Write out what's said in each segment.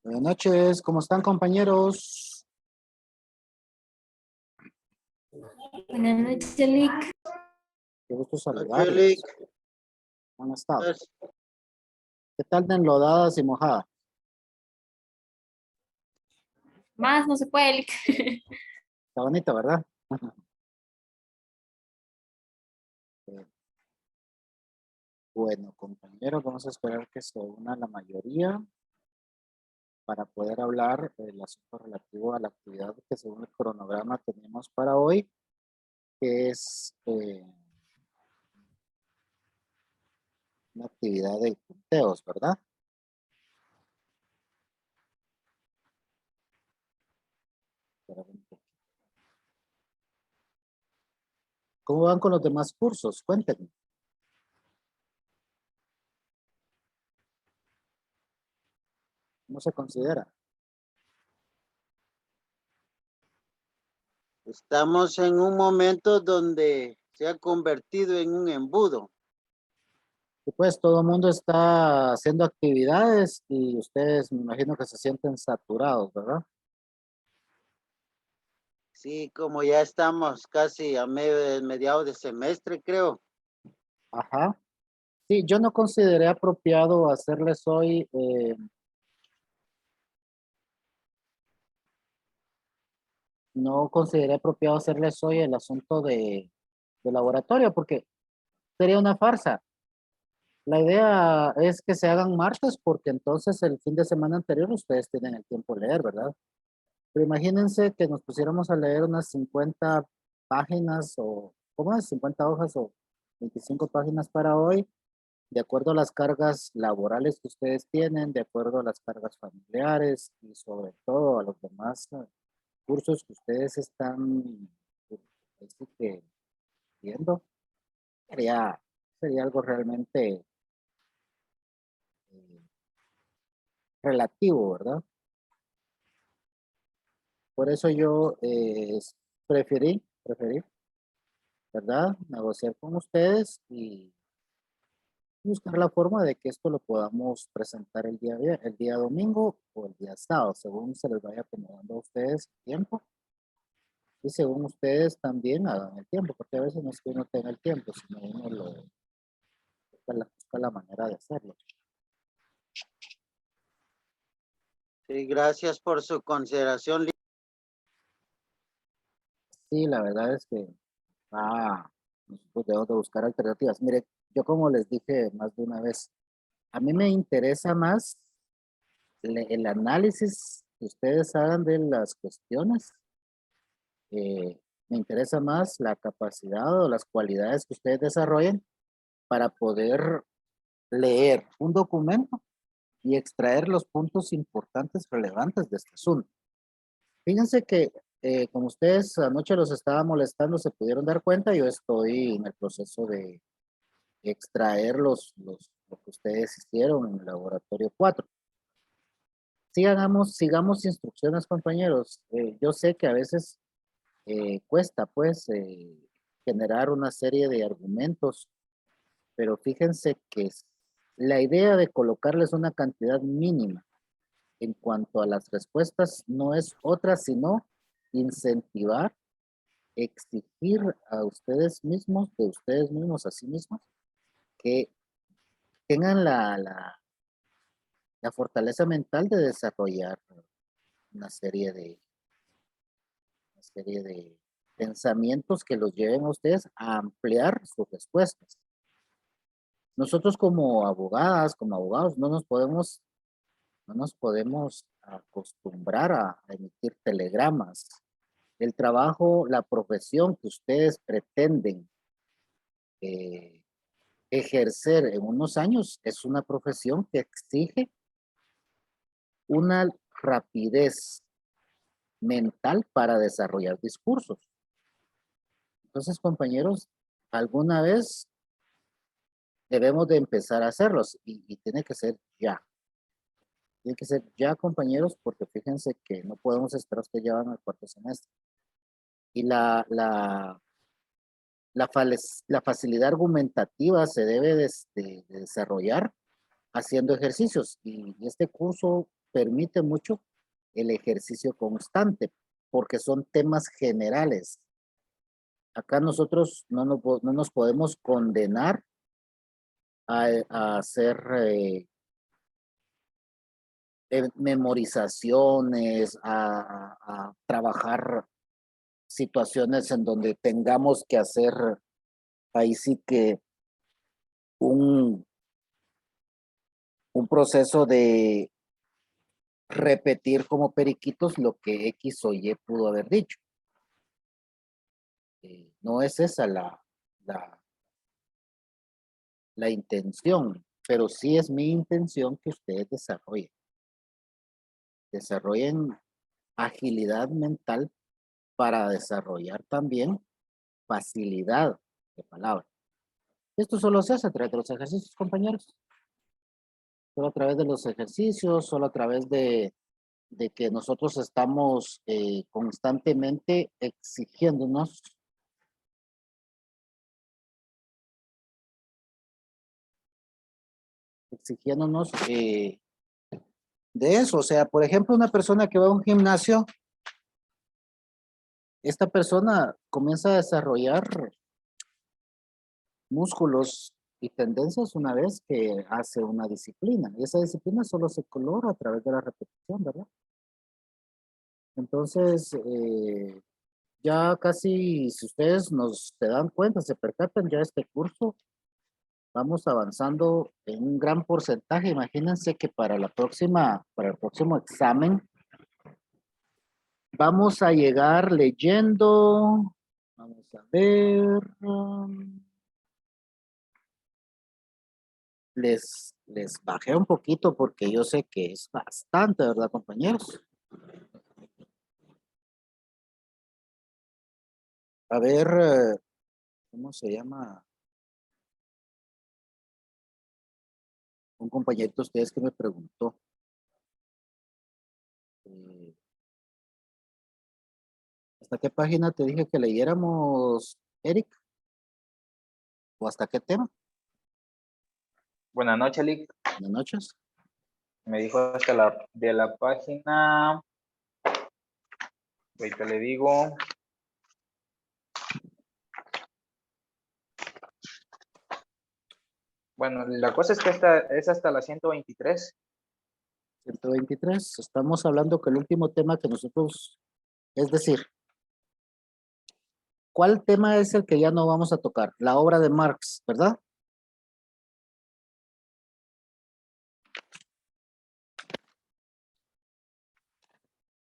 Buenas noches, ¿cómo están compañeros? Buenas noches, Lick. Qué gusto Angelic, saludarlos. ¿Cómo han estado? pues, ¿Qué tal de enlodadas y mojadas? Más no se puede, Lick. Está bonita, ¿verdad? Bueno, compañeros, vamos a esperar que se una la mayoría para poder hablar del asunto relativo a la actividad que según el cronograma tenemos para hoy, que es una actividad de punteos, ¿verdad? Espérame un poco. ¿Cómo van con los demás cursos? Cuéntenme. ¿Cómo se considera? estamos en un momento donde se ha convertido en un embudo. Y pues todo el mundo está haciendo actividades y ustedes me imagino que se sienten saturados, ¿verdad? Sí, como ya estamos casi a mediados de semestre, creo. Ajá. Sí, yo no consideré apropiado hacerles hoy, no consideré apropiado hacerles hoy el asunto de laboratorio porque sería una farsa. La idea es que se hagan martes porque entonces el fin de semana anterior ustedes tienen el tiempo de leer, ¿verdad? Pero imagínense que nos pusiéramos a leer unas 50 páginas o, ¿cómo es? 50 hojas o 25 páginas para hoy, de acuerdo a las cargas laborales que ustedes tienen, de acuerdo a las cargas familiares y sobre todo a los demás cursos que ustedes están este, que, viendo. Sería, sería algo realmente eh, relativo, ¿verdad? Por eso yo preferí, ¿verdad? Negociar con ustedes y buscar la forma de que esto lo podamos presentar el día domingo o el día sábado, según se les vaya acomodando a ustedes el tiempo y según ustedes también hagan el tiempo, porque a veces no es que uno tenga el tiempo, sino uno busca la manera de hacerlo. Sí, gracias por su consideración. Sí, la verdad es que nosotros debemos de buscar alternativas. Mire, yo como les dije más de una vez, a mí me interesa más el análisis que ustedes hagan de las cuestiones. Me interesa más la capacidad o las cualidades que ustedes desarrollen para poder leer un documento y extraer los puntos importantes relevantes de este asunto. Fíjense que como ustedes anoche los estaba molestando, se pudieron dar cuenta, yo estoy en el proceso de extraer lo que ustedes hicieron en el laboratorio 4. Sigamos instrucciones, compañeros. Yo sé que a veces cuesta, pues, generar una serie de argumentos, pero fíjense que la idea de colocarles una cantidad mínima en cuanto a las respuestas no es otra sino incentivar, exigir a ustedes mismos, de ustedes mismos a sí mismos, que tengan la fortaleza mental de desarrollar una serie de pensamientos que los lleven a ustedes a ampliar sus respuestas. Nosotros como abogadas, como abogados, no nos podemos acostumbrar a emitir telegramas. El trabajo, la profesión que ustedes pretenden eh, ejercer en unos años es una profesión que exige una rapidez mental para desarrollar discursos. Entonces, compañeros, alguna vez debemos de empezar a hacerlos y tiene que ser ya. Tiene que ser ya, compañeros, porque fíjense que no podemos esperar que ya van al cuarto semestre. Y la facilidad argumentativa se debe de desarrollar haciendo ejercicios. Y este curso permite mucho el ejercicio constante, porque son temas generales. Acá nosotros no nos podemos condenar a hacer memorizaciones, a trabajar situaciones en donde tengamos que hacer ahí sí que un proceso de repetir como periquitos lo que X o Y pudo haber dicho. No es esa la intención, pero sí es mi intención que ustedes desarrollen agilidad mental para desarrollar también facilidad de palabra. Esto solo se hace a través de los ejercicios, compañeros. Solo a través de los ejercicios, solo a través de que nosotros estamos constantemente exigiéndonos de eso. O sea, por ejemplo, una persona que va a un gimnasio, esta persona comienza a desarrollar músculos y tendencias una vez que hace una disciplina. Y esa disciplina solo se colora a través de la repetición, ¿verdad? Entonces, ya casi, si ustedes se dan cuenta, se percatan, ya este curso, vamos avanzando en un gran porcentaje. Imagínense que para el próximo examen, vamos a llegar leyendo, vamos a ver, les bajé un poquito porque yo sé que es bastante, ¿verdad, compañeros? A ver, ¿cómo se llama? Un compañero de ustedes que me preguntó. ¿Hasta qué página te dije que leyéramos, Eric? ¿O hasta qué tema? Buenas noches, Lick. Buenas noches. Me dijo hasta de la página. Ahorita le digo. Bueno, la cosa es que esta es hasta la 123. 123. Estamos hablando que el último tema que nosotros, es decir, ¿cuál tema es el que ya no vamos a tocar? La obra de Marx, ¿verdad?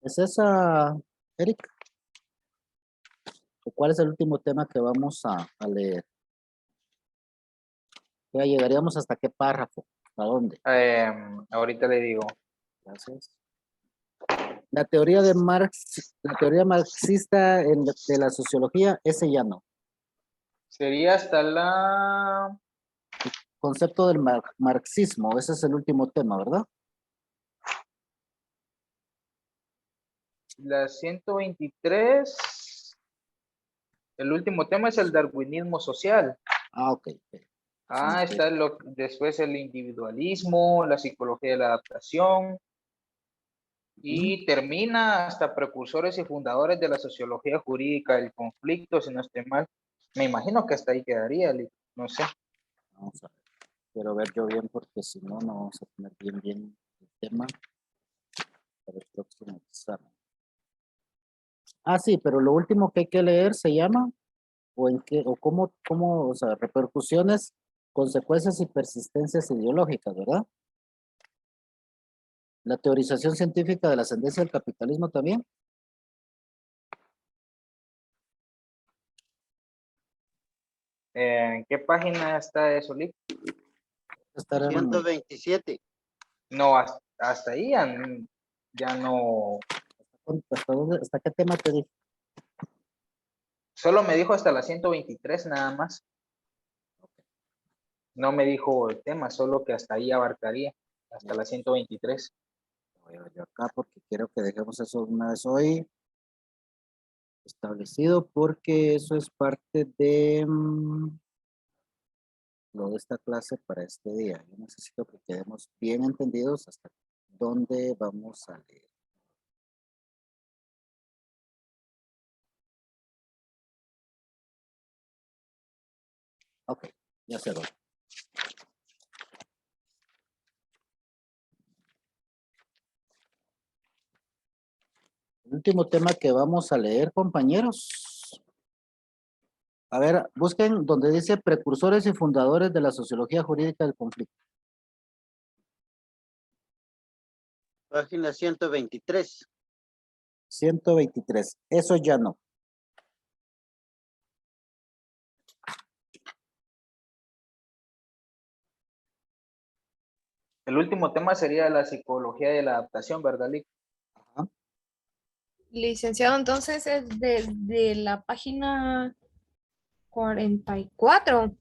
¿Es esa, Eric? ¿O cuál es el último tema que vamos a leer? Ya llegaríamos hasta qué párrafo, ¿a dónde? Ahorita le digo. Gracias. La teoría de Marx, la teoría marxista de la sociología, ese ya no. Sería hasta la Concepto del marxismo, ese es el último tema, ¿verdad? 123. El último tema es el darwinismo social. Ah, ok. Está después el individualismo, la psicología de la adaptación, y termina hasta precursores y fundadores de la sociología jurídica del conflicto, si no estoy mal. Me imagino que hasta ahí quedaría, no sé. Vamos a ver. Quiero ver yo bien porque si no, no vamos a tener bien el tema para el próximo examen. Ah, sí, pero lo último que hay que leer se llama, cómo, o sea, repercusiones, consecuencias y persistencias ideológicas, ¿verdad? La teorización científica de la ascendencia del capitalismo también. ¿En qué página está eso, Lick? Estar en 127. No, hasta ahí ya no. ¿Hasta qué tema te dije? Solo me dijo hasta la 123 nada más. No me dijo el tema, solo que hasta ahí abarcaría, hasta la 123. Voy a ver yo acá porque quiero que dejemos eso una vez hoy establecido porque eso es parte de lo de esta clase para este día. Yo necesito que quedemos bien entendidos hasta ¿Dónde vamos a leer? Ok, ya se lo. El último tema que vamos a leer, compañeros. A ver, busquen donde dice precursores y fundadores de la sociología jurídica del conflicto. Página 123. 123. Eso ya no. El último tema sería la psicología de la adaptación, ¿verdad, Lick? Ajá. Licenciado, entonces es de la página 44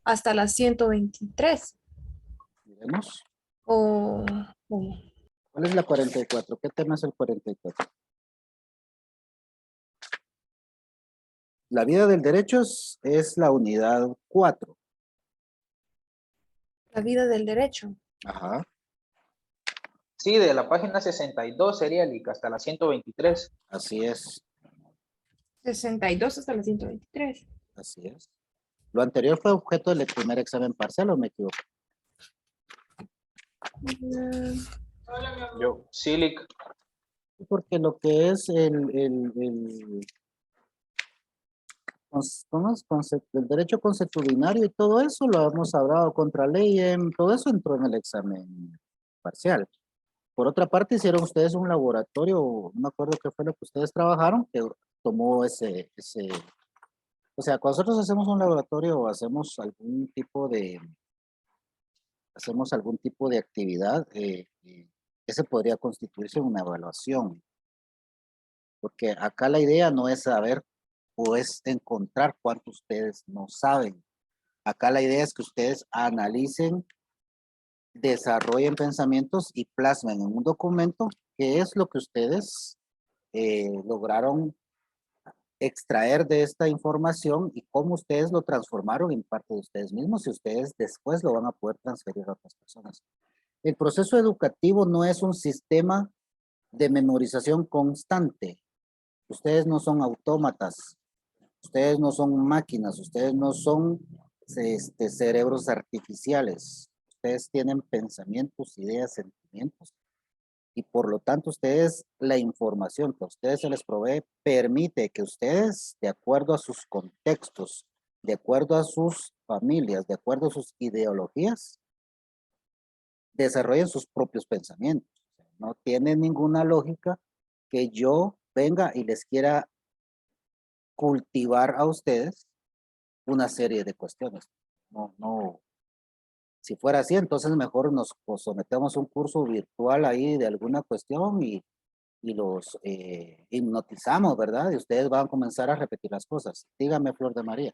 hasta la 123. Miremos. O ¿Cuál es la 44? ¿Qué tema es el 44? La vida del derecho es la unidad 4. la vida del derecho. Ajá. Sí, de la página 62 sería, Lick, hasta la 123. Así es. 62 hasta la 123. Así es. Lo anterior fue objeto del primer examen parcial, ¿o me equivoco? Sí, Lick. Porque lo que es el derecho consuetudinario y todo eso lo hemos hablado contra ley, todo eso entró en el examen parcial. Por otra parte, hicieron ustedes un laboratorio, no me acuerdo qué fue lo que ustedes trabajaron, que tomó o sea, cuando nosotros hacemos un laboratorio o hacemos algún tipo de actividad, ese podría constituirse una evaluación. Porque acá la idea no es saber o es encontrar cuánto ustedes no saben. Acá la idea es que ustedes analicen, desarrollen pensamientos y plasmen en un documento qué es lo que ustedes lograron extraer de esta información y cómo ustedes lo transformaron en parte de ustedes mismos y ustedes después lo van a poder transferir a otras personas. El proceso educativo no es un sistema de memorización constante. Ustedes no son autómatas, ustedes no son máquinas, ustedes no son cerebros artificiales. Ustedes tienen pensamientos, ideas, sentimientos y por lo tanto ustedes, la información que a ustedes se les provee permite que ustedes, de acuerdo a sus contextos, de acuerdo a sus familias, de acuerdo a sus ideologías, desarrollen sus propios pensamientos. No tiene ninguna lógica que yo venga y les quiera cultivar a ustedes una serie de cuestiones. No. Si fuera así, entonces mejor nos sometemos a un curso virtual ahí de alguna cuestión y los hipnotizamos, ¿verdad? Y ustedes van a comenzar a repetir las cosas. Dígame, Flor de María.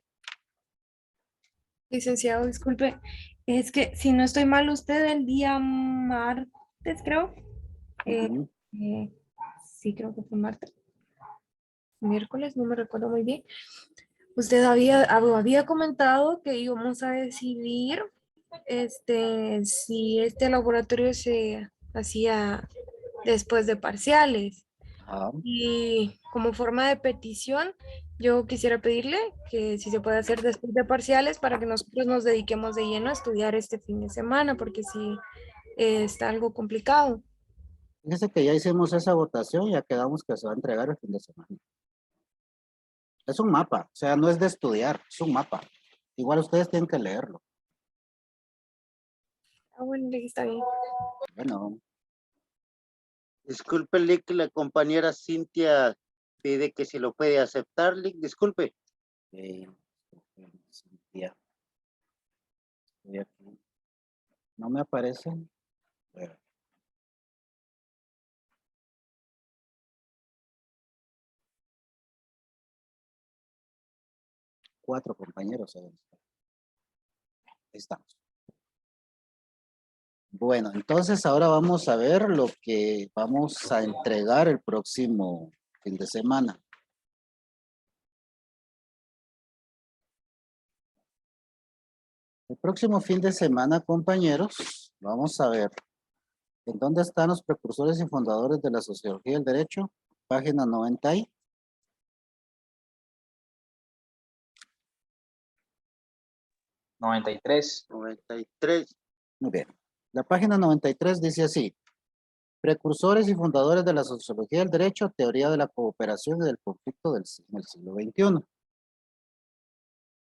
Licenciado, disculpe, es que si no estoy mal, usted el día martes, creo. eh, Ujú. eh, sí, creo que fue martes. Miércoles, no me recuerdo muy bien. Usted había comentado que íbamos a decidir si este laboratorio se hacía después de parciales. Ajá. Y como forma de petición, yo quisiera pedirle que si se puede hacer después de parciales para que nosotros nos dediquemos de lleno a estudiar este fin de semana, porque sí está algo complicado. Fíjese que ya hicimos esa votación y ya quedamos que se va a entregar el fin de semana. Es un mapa, o sea, no es de estudiar, es un mapa. Igual ustedes tienen que leerlo. Ah, bueno, está bien. Bueno, Disculpe, Lick, la compañera Cintia pide que si lo puede aceptar, Lick, disculpe. Cintia, estoy aquí. No me aparecen. Bueno. 4 compañeros. Ahí estamos. Bueno, entonces ahora vamos a ver lo que vamos a entregar el próximo fin de semana. El próximo fin de semana, compañeros, vamos a ver ¿En dónde están los precursores y fundadores de la sociología del derecho? Página 90 y 93. 93. muy bien. La página 93 dice así. Precursores y fundadores de la sociología del derecho, teoría de la cooperación y del conflicto en el siglo XXI.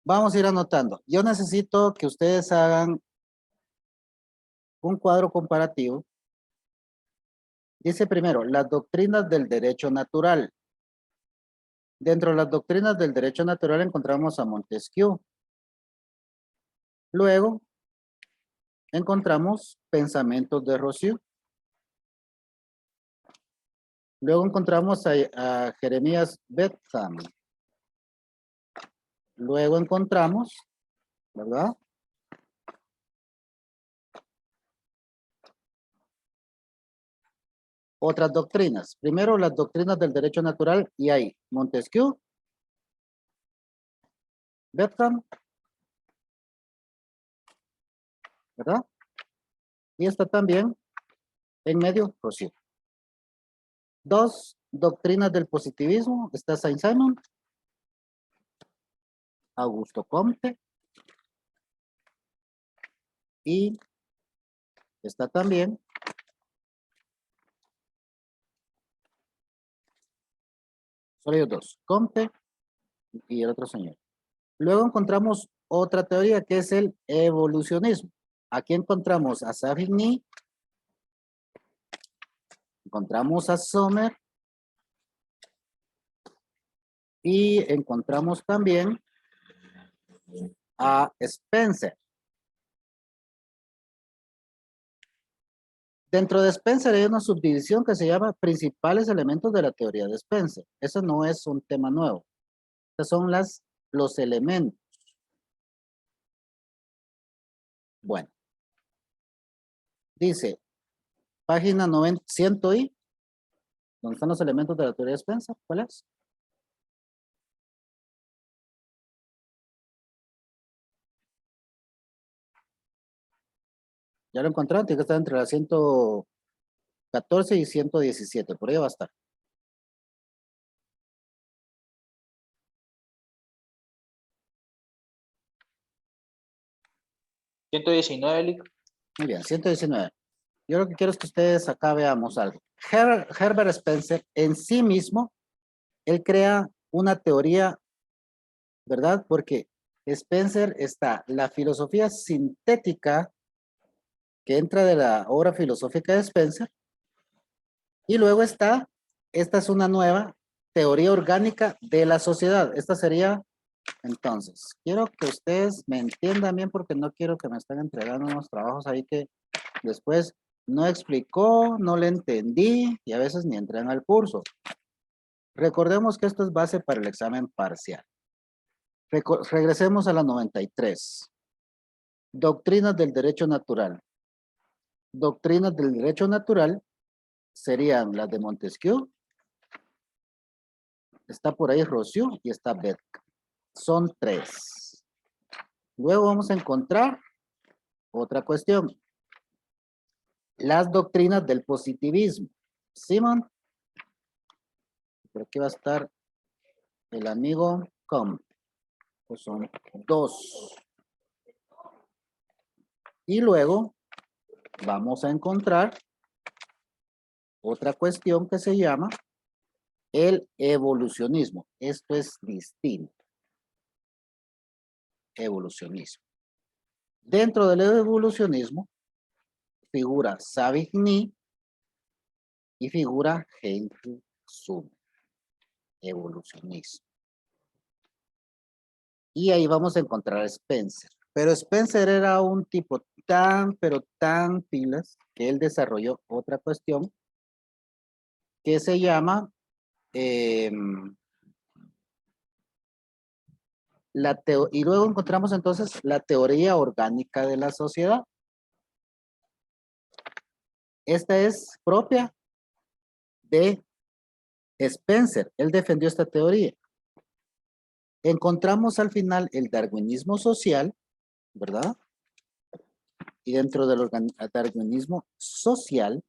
Vamos a ir anotando. Yo necesito que ustedes hagan un cuadro comparativo. Dice primero, las doctrinas del derecho natural. Dentro de las doctrinas del derecho natural encontramos a Montesquieu. Luego, encontramos pensamientos de Rousseau. Luego encontramos a Jeremías Bentham. Luego encontramos, ¿verdad? Otras doctrinas. Primero, las doctrinas del derecho natural y hay Montesquieu, Bentham, ¿verdad? Y está también en medio Rousseau. Dos doctrinas del positivismo. Está Saint-Simon, Augusto Comte y está también solo ellos dos, Comte y el otro señor. Luego encontramos otra teoría que es el evolucionismo. Aquí encontramos a Savigny, encontramos a Sommer y encontramos también a Spencer. Dentro de Spencer hay una subdivisión que se llama principales elementos de la teoría de Spencer. Eso no es un tema nuevo. Estos son los elementos. Bueno. Dice, página 90, 100 y, ¿dónde están los elementos de la teoría de Spencer? ¿Cuál es? Ya lo encontraron, tiene que estar entre la 114 y 117, por ahí va a estar. ¿119? Muy bien, 119. Yo lo que quiero es que ustedes acá veamos algo. Herbert Spencer en sí mismo, él crea una teoría, ¿verdad? Porque Spencer está la filosofía sintética que entra de la obra filosófica de Spencer y luego está, esta es una nueva teoría orgánica de la sociedad. Esta sería, entonces, quiero que ustedes me entiendan bien porque no quiero que me estén entregando unos trabajos ahí que después no explicó, no le entendí y a veces ni entran al curso. Recordemos que esto es base para el examen parcial. Regresemos a la 93. Doctrinas del derecho natural. Doctrinas del derecho natural serían las de Montesquieu. Está por ahí Rousseau y está Bentham. Son 3. Luego vamos a encontrar otra cuestión. Las doctrinas del positivismo. Simon. Por aquí va a estar el amigo Comte. Pues son 2. Y luego vamos a encontrar otra cuestión que se llama el evolucionismo. Esto es distinto. Evolucionismo. Dentro del evolucionismo figura Savigny y figura Heinrich Sommer. Evolucionismo. Y ahí vamos a encontrar a Spencer. Pero Spencer era un tipo tan, pero tan pilas que él desarrolló otra cuestión que se llama y luego encontramos entonces la teoría orgánica de la sociedad. Esta es propia de Spencer. Él defendió esta teoría. Encontramos al final el darwinismo social, ¿verdad? Y dentro del darwinismo social,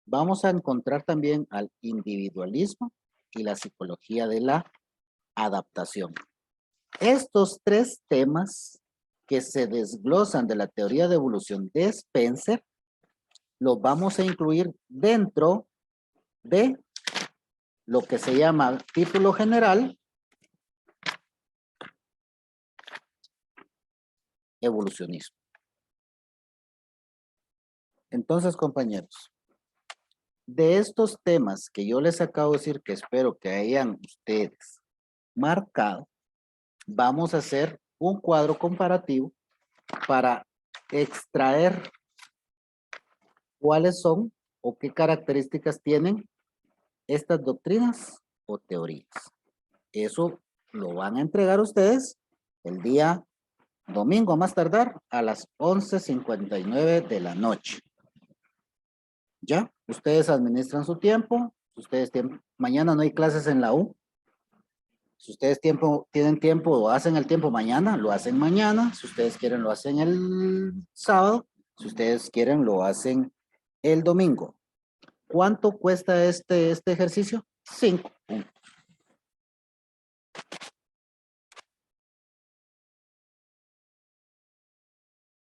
vamos a encontrar también al individualismo y la psicología de la adaptación. Estos tres temas que se desglosan de la teoría de evolución de Spencer, los vamos a incluir dentro de lo que se llama título general, evolucionismo. Entonces, compañeros, de estos temas que yo les acabo de decir que espero que hayan ustedes marcado, vamos a hacer un cuadro comparativo para extraer cuáles son o qué características tienen estas doctrinas o teorías. Eso lo van a entregar ustedes el día domingo a más tardar a las 11:59 de la noche. ¿Ya? Ustedes administran su tiempo. Ustedes mañana no hay clases en la U. Si ustedes tienen tiempo o hacen el tiempo mañana, lo hacen mañana. Si ustedes quieren, lo hacen el sábado. Si ustedes quieren, lo hacen el domingo. ¿Cuánto cuesta este ejercicio? 5 puntos.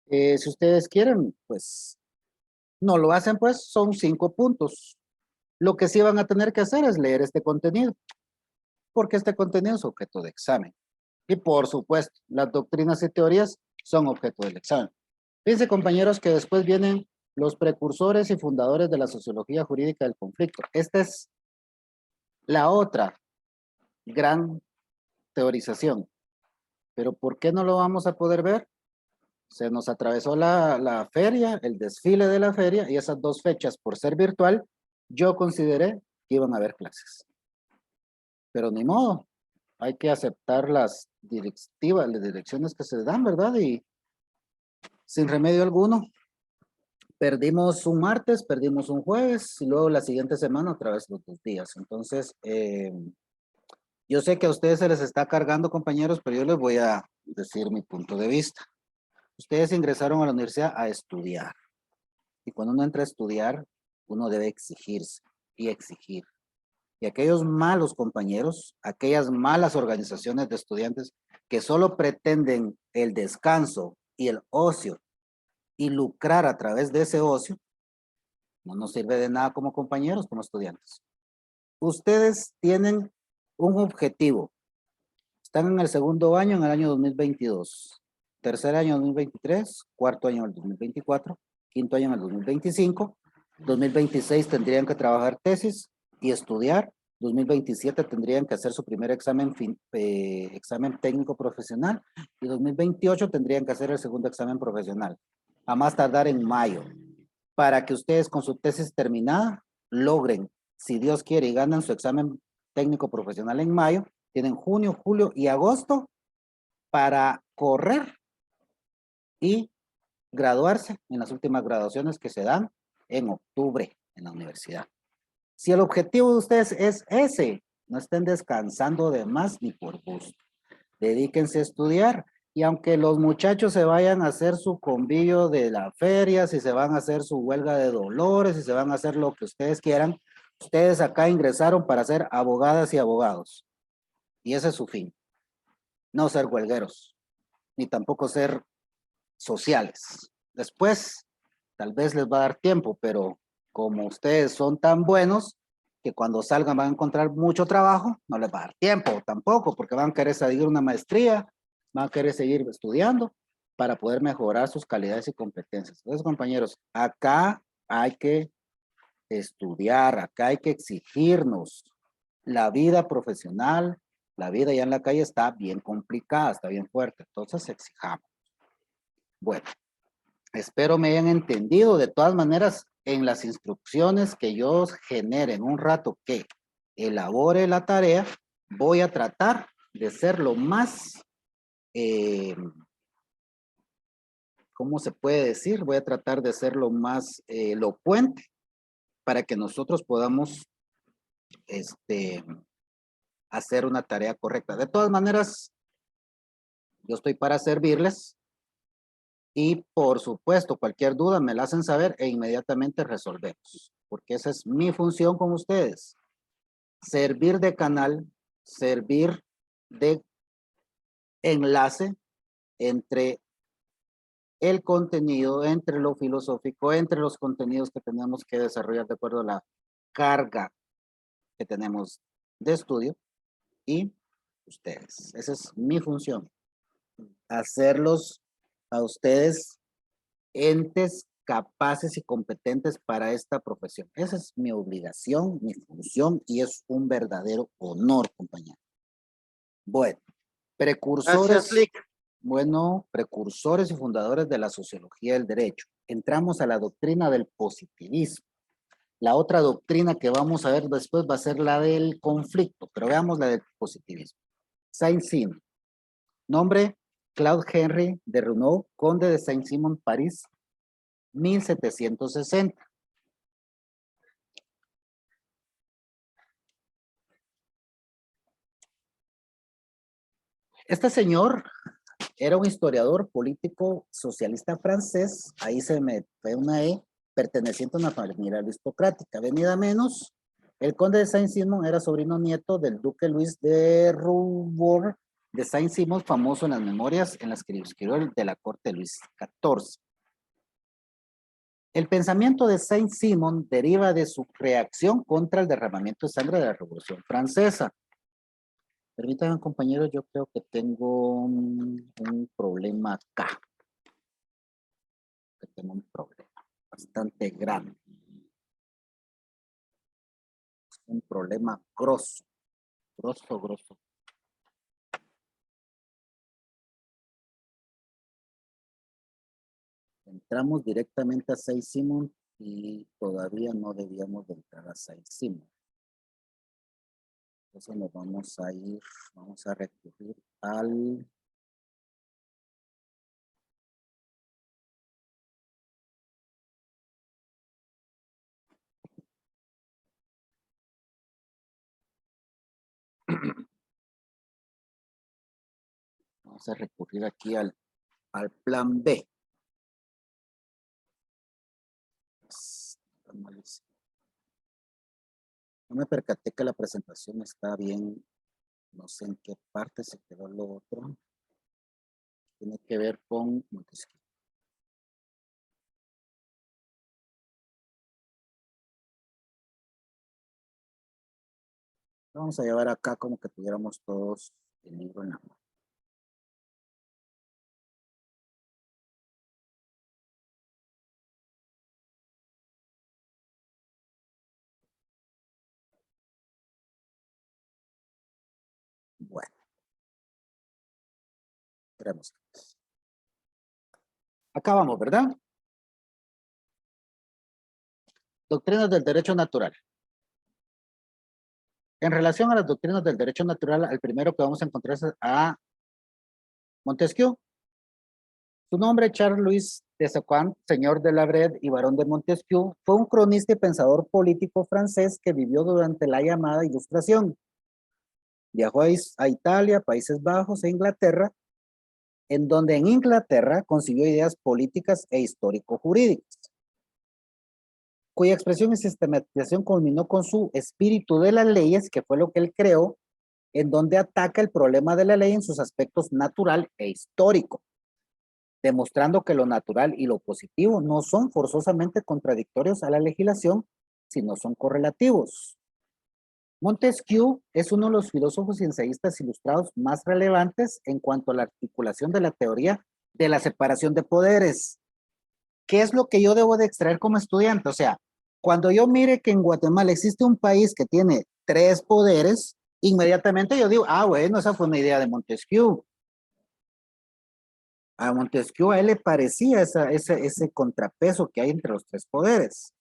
Si ustedes quieren, pues no lo hacen, pues son 5 puntos. Lo que sí van a tener que hacer es leer este contenido, porque este contenido es objeto de examen. Y por supuesto, las doctrinas y teorías son objeto del examen. Fíjense, compañeros, que después vienen los precursores y fundadores de la sociología jurídica del conflicto. Esta es la otra gran teorización. Pero ¿por qué no lo vamos a poder ver? Se nos atravesó la feria, el desfile de la feria, y esas 2 fechas, por ser virtual, yo consideré que iban a haber clases. Pero ni modo, hay que aceptar las directivas, las direcciones que se dan, ¿verdad? Y sin remedio alguno, perdimos un martes, perdimos un jueves, y luego la siguiente semana otra vez los 2 días. Entonces, yo sé que a ustedes se les está cargando, compañeros, pero yo les voy a decir mi punto de vista. Ustedes ingresaron a la universidad a estudiar. Y cuando uno entra a estudiar, uno debe exigirse y exigir. Y aquellos malos compañeros, aquellas malas organizaciones de estudiantes que solo pretenden el descanso y el ocio y lucrar a través de ese ocio, no nos sirve de nada como compañeros, como estudiantes. Ustedes tienen un objetivo. Están en el segundo año, en el año 2022. Tercer año 2023, cuarto año en el 2024, quinto año en el 2025, 2026 tendrían que trabajar tesis y estudiar, 2027 tendrían que hacer su primer examen técnico profesional y 2028 tendrían que hacer el segundo examen profesional, a más tardar en mayo, para que ustedes con su tesis terminada logren, si Dios quiere, y ganan su examen técnico profesional en mayo, tienen junio, julio y agosto para correr y graduarse en las últimas graduaciones que se dan en octubre en la universidad. Si el objetivo de ustedes es ese, no estén descansando de más ni por gusto. Dedíquense a estudiar y aunque los muchachos se vayan a hacer su convivio de la feria, si se van a hacer su huelga de dolores, si se van a hacer lo que ustedes quieran, ustedes acá ingresaron para ser abogadas y abogados. Y ese es su fin. No ser huelgueros, ni tampoco ser sociales. Después, tal vez les va a dar tiempo, pero como ustedes son tan buenos que cuando salgan van a encontrar mucho trabajo, no les va a dar tiempo tampoco, porque van a querer seguir una maestría, van a querer seguir estudiando para poder mejorar sus calidades y competencias. Entonces, compañeros, acá hay que estudiar, acá hay que exigirnos. La vida profesional, la vida ya en la calle está bien complicada, está bien fuerte, entonces exijamos. Bueno, espero me hayan entendido. De todas maneras, en las instrucciones que yo genere en un rato que elabore la tarea, voy a tratar de ser lo más, ¿cómo se puede decir? Voy a tratar de ser lo más elocuente para que nosotros podamos hacer una tarea correcta. De todas maneras, yo estoy para servirles. Y por supuesto, cualquier duda me la hacen saber e inmediatamente resolvemos. Porque esa es mi función con ustedes. Servir de canal, servir de enlace entre el contenido, entre lo filosófico, entre los contenidos que tenemos que desarrollar de acuerdo a la carga que tenemos de estudio y ustedes. Esa es mi función. Hacerlos a ustedes entes capaces y competentes para esta profesión. Esa es mi obligación, mi función y es un verdadero honor, compañero. Bueno, precursores, Lick. bueno, precursores y fundadores de la sociología del derecho. Entramos a la doctrina del positivismo. La otra doctrina que vamos a ver después va a ser la del conflicto, pero veamos la del positivismo. Saint-Simon. Nombre, Claude Henry de Renaud, conde de Saint-Simon, París, 1760. Este señor era un historiador político socialista francés, ahí se me fue una E, perteneciente a una familia aristocrática. Venida menos, el conde de Saint-Simon era sobrino nieto del duque Luis de Roubourg de Saint-Simon, famoso en las memorias en las que escribió de la corte de Luis XIV. El pensamiento de Saint-Simon deriva de su reacción contra el derramamiento de sangre de la Revolución Francesa. Permítanme, compañeros, yo creo que tengo un problema acá. Tengo un problema bastante grande. Un problema grosso. Grosso. Entramos directamente a Saint-Simon y todavía no debíamos de entrar a Saint-Simon. Entonces nos vamos a ir, vamos a recurrir al... Vamos a recurrir aquí al plan B. No me percaté que la presentación está bien. No sé en qué parte se quedó lo otro. Tiene que ver con Montesquieu. Vamos a llevar acá como que tuviéramos todos el libro en la mano. Bueno. Esperemos. Acá vamos, ¿verdad? Doctrinas del derecho natural. En relación a las doctrinas del derecho natural, el primero que vamos a encontrar es a Montesquieu. Su nombre, Charles-Louis de Sacquin, señor de la Brede y barón de Montesquieu, fue un cronista y pensador político francés que vivió durante la llamada Ilustración. Viajó a Italia, Países Bajos e Inglaterra, en donde en Inglaterra consiguió ideas políticas e histórico-jurídicas, cuya expresión y sistematización culminó con su espíritu de las leyes, que fue lo que él creó, en donde ataca el problema de la ley en sus aspectos natural e histórico, demostrando que lo natural y lo positivo no son forzosamente contradictorios a la legislación, sino son correlativos. Montesquieu es uno de los filósofos y ensayistas ilustrados más relevantes en cuanto a la articulación de la teoría de la separación de poderes. ¿Qué es lo que yo debo de extraer como estudiante? O sea, cuando yo mire que en Guatemala existe un país que tiene 3 poderes, inmediatamente yo digo, bueno, esa fue una idea de Montesquieu. A Montesquieu a él le parecía ese contrapeso que hay entre los 3 poderes.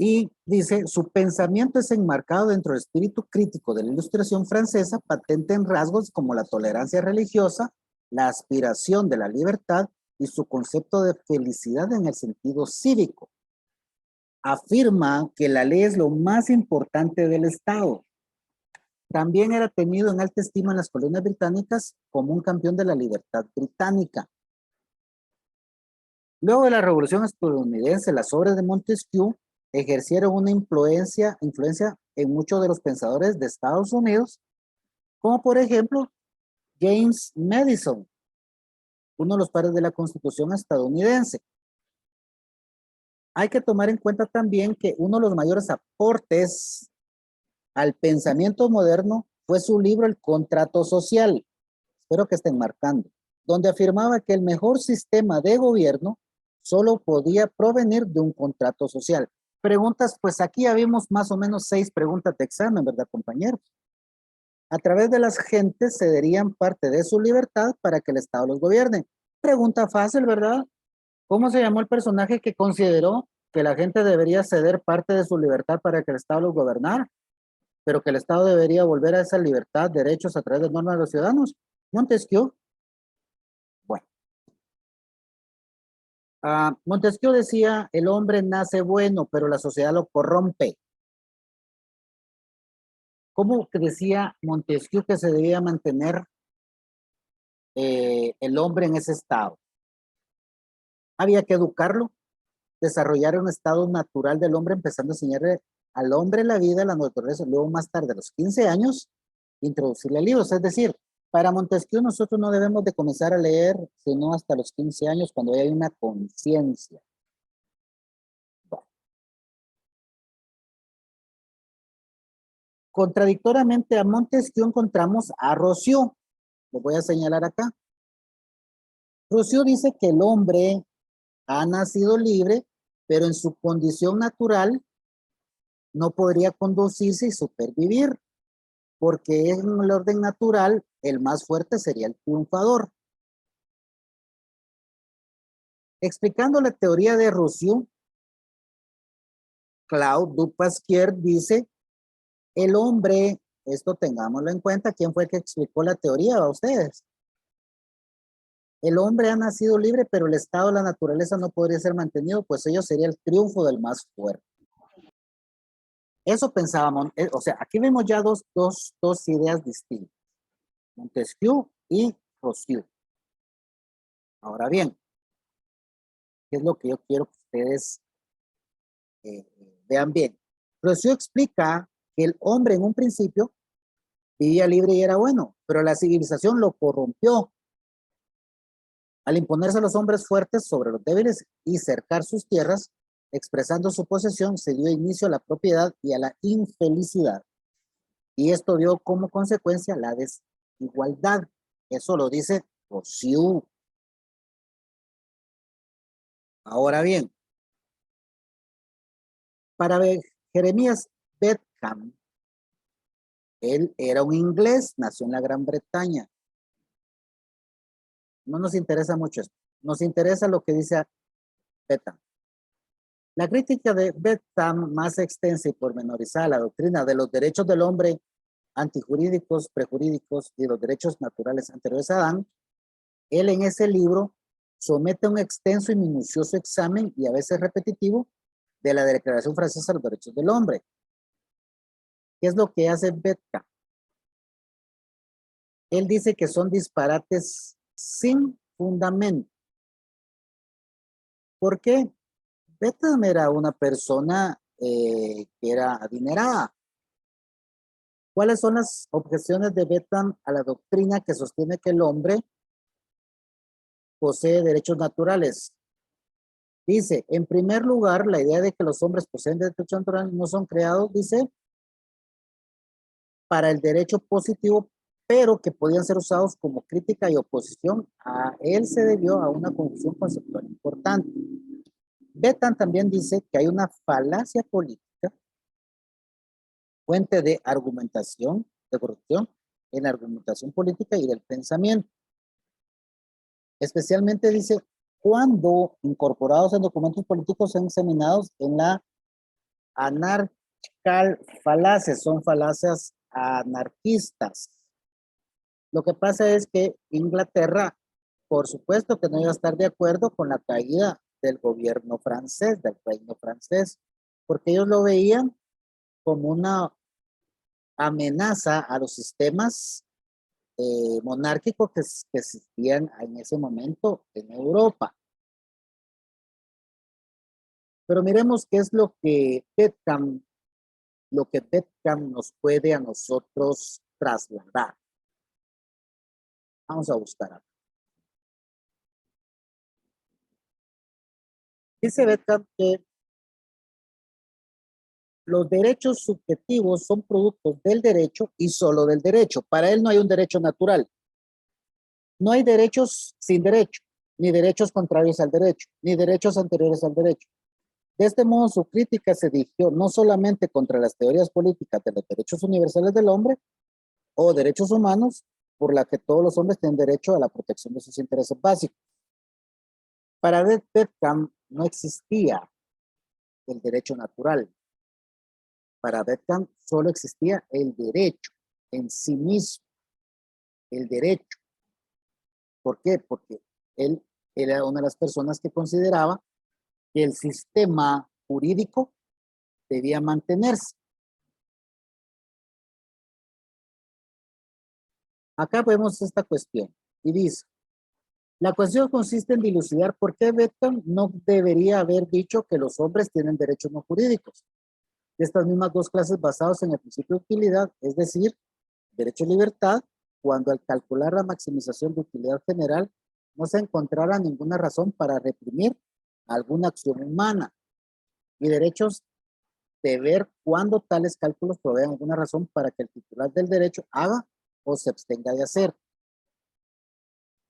Y dice, su pensamiento es enmarcado dentro del espíritu crítico de la Ilustración francesa, patente en rasgos como la tolerancia religiosa, la aspiración de la libertad y su concepto de felicidad en el sentido cívico. Afirma que la ley es lo más importante del Estado. También era tenido en alta estima en las colonias británicas como un campeón de la libertad británica. Luego de la Revolución estadounidense, las obras de Montesquieu ejercieron una influencia en muchos de los pensadores de Estados Unidos, como por ejemplo James Madison, uno de los padres de la Constitución estadounidense. Hay que tomar en cuenta también que uno de los mayores aportes al pensamiento moderno fue su libro El Contrato Social, espero que estén marcando, donde afirmaba que el mejor sistema de gobierno solo podía provenir de un contrato social. Preguntas, pues aquí ya vimos más o menos 6 preguntas de examen, ¿verdad, compañeros? A través de las gentes cederían parte de su libertad para que el Estado los gobierne. Pregunta fácil, ¿verdad? ¿Cómo se llamó el personaje que consideró que la gente debería ceder parte de su libertad para que el Estado los gobernara, pero que el Estado debería volver a esa libertad, derechos a través de normas de los ciudadanos? Montesquieu. Bueno. Montesquieu decía, el hombre nace bueno, pero la sociedad lo corrompe. ¿Cómo que decía Montesquieu que se debía mantener el hombre en ese estado? Había que educarlo, desarrollar un estado natural del hombre, empezando a enseñarle al hombre la vida, la naturaleza, luego más tarde, a los 15 años, introducirle libros. Es decir, para Montesquieu nosotros no debemos de comenzar a leer, sino hasta los 15 años, cuando hay una conciencia. Bueno. Contradictoriamente a Montesquieu encontramos a Rousseau. Lo voy a señalar acá. Rousseau dice que el hombre ha nacido libre, pero en su condición natural no podría conducirse y supervivir, porque en el orden natural el más fuerte sería el triunfador. Explicando la teoría de Rousseau, Claude Dupasquier dice, el hombre, esto tengámoslo en cuenta, ¿quién fue el que explicó la teoría a ustedes? El hombre ha nacido libre, pero el estado de la naturaleza no podría ser mantenido, pues ello sería el triunfo del más fuerte. Eso pensábamos, o sea, aquí vemos ya dos ideas distintas, Montesquieu y Rousseau. Ahora bien, ¿qué es lo que yo quiero que ustedes vean bien? Rousseau explica que el hombre en un principio vivía libre y era bueno, pero la civilización lo corrompió. Al imponerse a los hombres fuertes sobre los débiles y cercar sus tierras, expresando su posesión, se dio inicio a la propiedad y a la infelicidad. Y esto dio como consecuencia la desigualdad. Eso lo dice Rousseau. Ahora bien, para Jeremías Bentham, él era un inglés, nació en la Gran Bretaña. No nos interesa mucho esto. Nos interesa lo que dice Bentham. La crítica de Bentham, más extensa y pormenorizada a la doctrina de los derechos del hombre antijurídicos, prejurídicos y los derechos naturales anteriores a Adán, él en ese libro somete un extenso y minucioso examen y a veces repetitivo de la Declaración Francesa de los Derechos del Hombre. ¿Qué es lo que hace Bentham? Él dice que son disparates sin fundamento. ¿Por qué? Bentham era una persona que era adinerada. ¿Cuáles son las objeciones de Bentham a la doctrina que sostiene que el hombre posee derechos naturales? Dice, en primer lugar, la idea de que los hombres poseen derechos naturales no son creados, dice, para el derecho positivo, pero que podían ser usados como crítica y oposición. A él se debió a una confusión conceptual importante. Bentham también dice que hay una falacia política, fuente de argumentación, de corrupción, en la argumentación política y del pensamiento. Especialmente dice, cuando incorporados en documentos políticos son examinados en la anarchical falacias, son falacias anarquistas. Lo que pasa es que Inglaterra, por supuesto que no iba a estar de acuerdo con la caída del gobierno francés, del reino francés, porque ellos lo veían como una amenaza a los sistemas monárquicos que existían en ese momento en Europa. Pero miremos qué es lo que Bedcam nos puede a nosotros trasladar. Vamos a buscar acá. Dice Bedcam que los derechos subjetivos son productos del derecho y solo del derecho. Para él no hay un derecho natural. No hay derechos sin derecho, ni derechos contrarios al derecho, ni derechos anteriores al derecho. De este modo, su crítica se dirigió no solamente contra las teorías políticas de los derechos universales del hombre o derechos humanos, por la que todos los hombres tienen derecho a la protección de sus intereses básicos. Para Bedcam no existía el derecho natural. Para Bedcam solo existía el derecho en sí mismo, el derecho. ¿Por qué? Porque él era una de las personas que consideraba que el sistema jurídico debía mantenerse. Acá vemos esta cuestión y dice, la cuestión consiste en dilucidar por qué Bedcam no debería haber dicho que los hombres tienen derechos no jurídicos. De estas mismas dos clases basados en el principio de utilidad, es decir, derecho a libertad, cuando al calcular la maximización de utilidad general no se encontrara ninguna razón para reprimir alguna acción humana y derechos de ver cuándo tales cálculos proveen alguna razón para que el titular del derecho haga o se abstenga de hacer.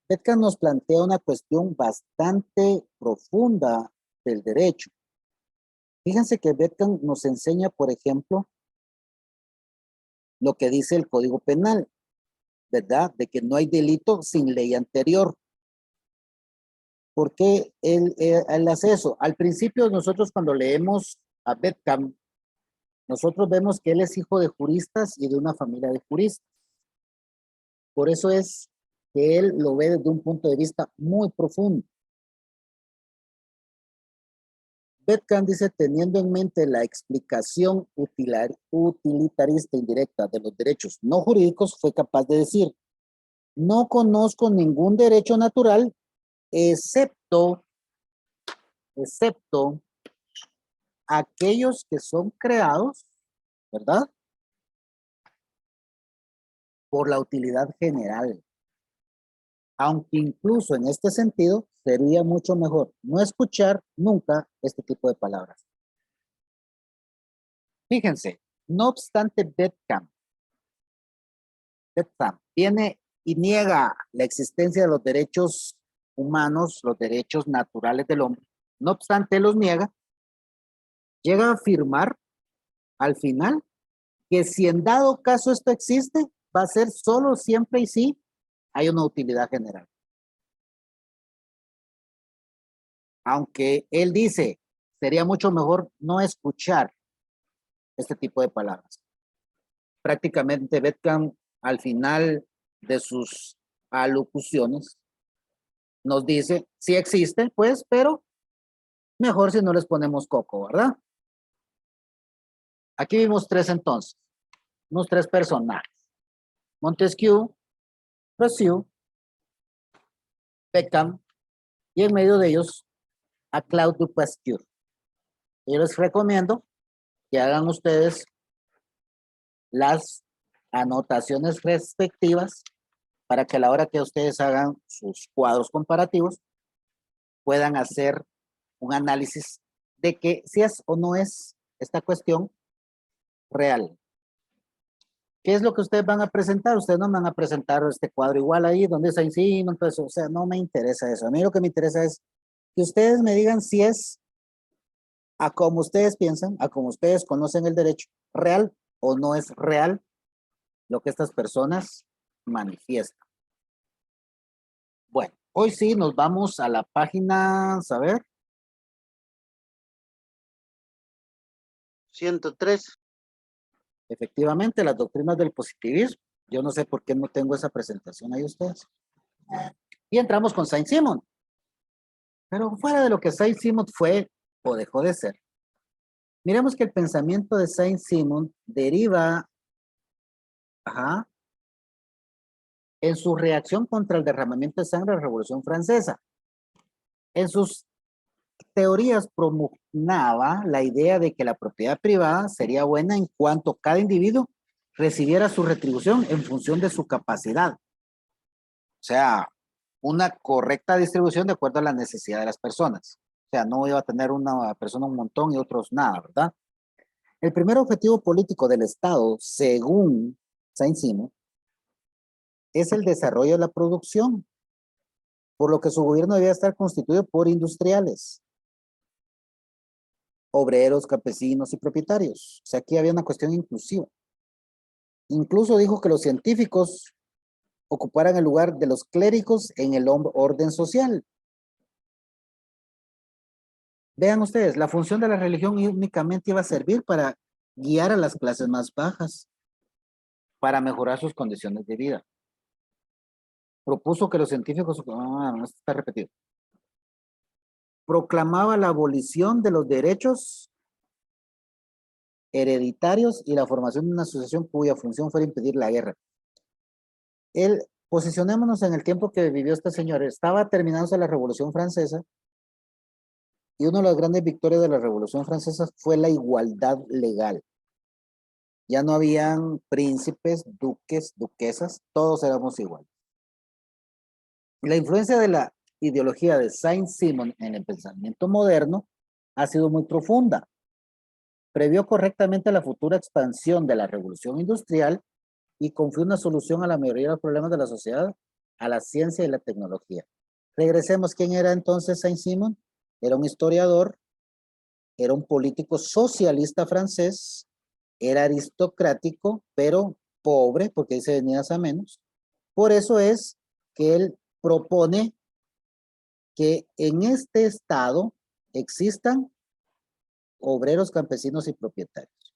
Bedcam nos plantea una cuestión bastante profunda del derecho. Fíjense que Bedcam nos enseña, por ejemplo, lo que dice el Código Penal, ¿verdad? De que no hay delito sin ley anterior. ¿Por qué él hace eso? Al principio nosotros cuando leemos a Bedcam, nosotros vemos que él es hijo de juristas y de una familia de juristas. Por eso es que él lo ve desde un punto de vista muy profundo. Bedcam dice, teniendo en mente la explicación utilitarista indirecta de los derechos no jurídicos, fue capaz de decir, no conozco ningún derecho natural excepto aquellos que son creados, ¿verdad? Por la utilidad general. Aunque incluso en este sentido sería mucho mejor no escuchar nunca este tipo de palabras. Fíjense, no obstante Bedcam viene y niega la existencia de los derechos humanos, los derechos naturales del hombre. No obstante los niega, llega a afirmar al final que si en dado caso esto existe, va a ser solo siempre y sí hay una utilidad general. Aunque él dice, sería mucho mejor no escuchar este tipo de palabras. Prácticamente Bedcam al final de sus alocuciones nos dice, sí existe, pues, pero mejor si no les ponemos coco, ¿verdad? Aquí vimos tres entonces, unos tres personajes. Montesquieu, Rousseau, Bedcam, y en medio de ellos a Claude Pasteur. Yo les recomiendo que hagan ustedes las anotaciones respectivas para que a la hora que ustedes hagan sus cuadros comparativos puedan hacer un análisis de que si es o no es esta cuestión real. ¿Qué es lo que ustedes van a presentar? Ustedes no me van a presentar este cuadro igual ahí donde está encima, entonces, o sea, no me interesa eso. A mí lo que me interesa es que ustedes me digan si es a como ustedes piensan, a como ustedes conocen el derecho, real o no es real lo que estas personas manifiestan. Bueno, hoy sí nos vamos a la página, a ver. 103. Efectivamente, las doctrinas del positivismo. Yo no sé por qué no tengo esa presentación ahí ustedes. Y entramos con Saint-Simon. Pero fuera de lo que Saint-Simon fue o dejó de ser, miremos que el pensamiento de Saint-Simon deriva en su reacción contra el derramamiento de sangre de la Revolución Francesa. En sus teorías promugnaba la idea de que la propiedad privada sería buena en cuanto cada individuo recibiera su retribución en función de su capacidad. O sea, una correcta distribución de acuerdo a la necesidad de las personas. O sea, no iba a tener una persona un montón y otros nada, ¿verdad? El primer objetivo político del Estado, según Saint-Simon, es el desarrollo de la producción, por lo que su gobierno debía estar constituido por industriales, obreros, campesinos y propietarios. O sea, aquí había una cuestión inclusiva. Incluso dijo que los científicos ocuparan el lugar de los clérigos en el orden social. Vean ustedes, la función de la religión únicamente iba a servir para guiar a las clases más bajas, para mejorar sus condiciones de vida. Propuso que los científicos, no está repetido, proclamaba la abolición de los derechos hereditarios y la formación de una asociación cuya función fuera impedir la guerra. Posicionémonos en el tiempo que vivió este señor. Estaba terminándose la Revolución Francesa y una de las grandes victorias de la Revolución Francesa fue la igualdad legal. Ya no habían príncipes, duques, duquesas, todos éramos iguales. La influencia de la ideología de Saint-Simon en el pensamiento moderno ha sido muy profunda. Previó correctamente la futura expansión de la revolución industrial y confió una solución a la mayoría de los problemas de la sociedad, a la ciencia y la tecnología. Regresemos, ¿quién era entonces Saint-Simon? Era un historiador, era un político socialista francés, era aristocrático, pero pobre, porque dice venías a menos. Por eso es que él propone que en este estado existan obreros, campesinos y propietarios.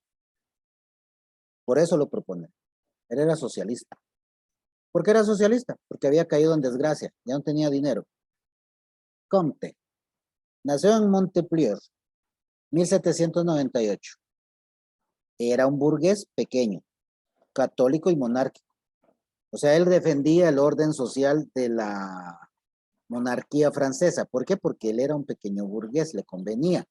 Por eso lo propone. Él era socialista. ¿Por qué era socialista? Porque había caído en desgracia, ya no tenía dinero. Comte nació en Montpellier, 1798. Era un burgués pequeño, católico y monárquico. O sea, él defendía el orden social de la monarquía francesa. ¿Por qué? Porque él era un pequeño burgués, le convenía.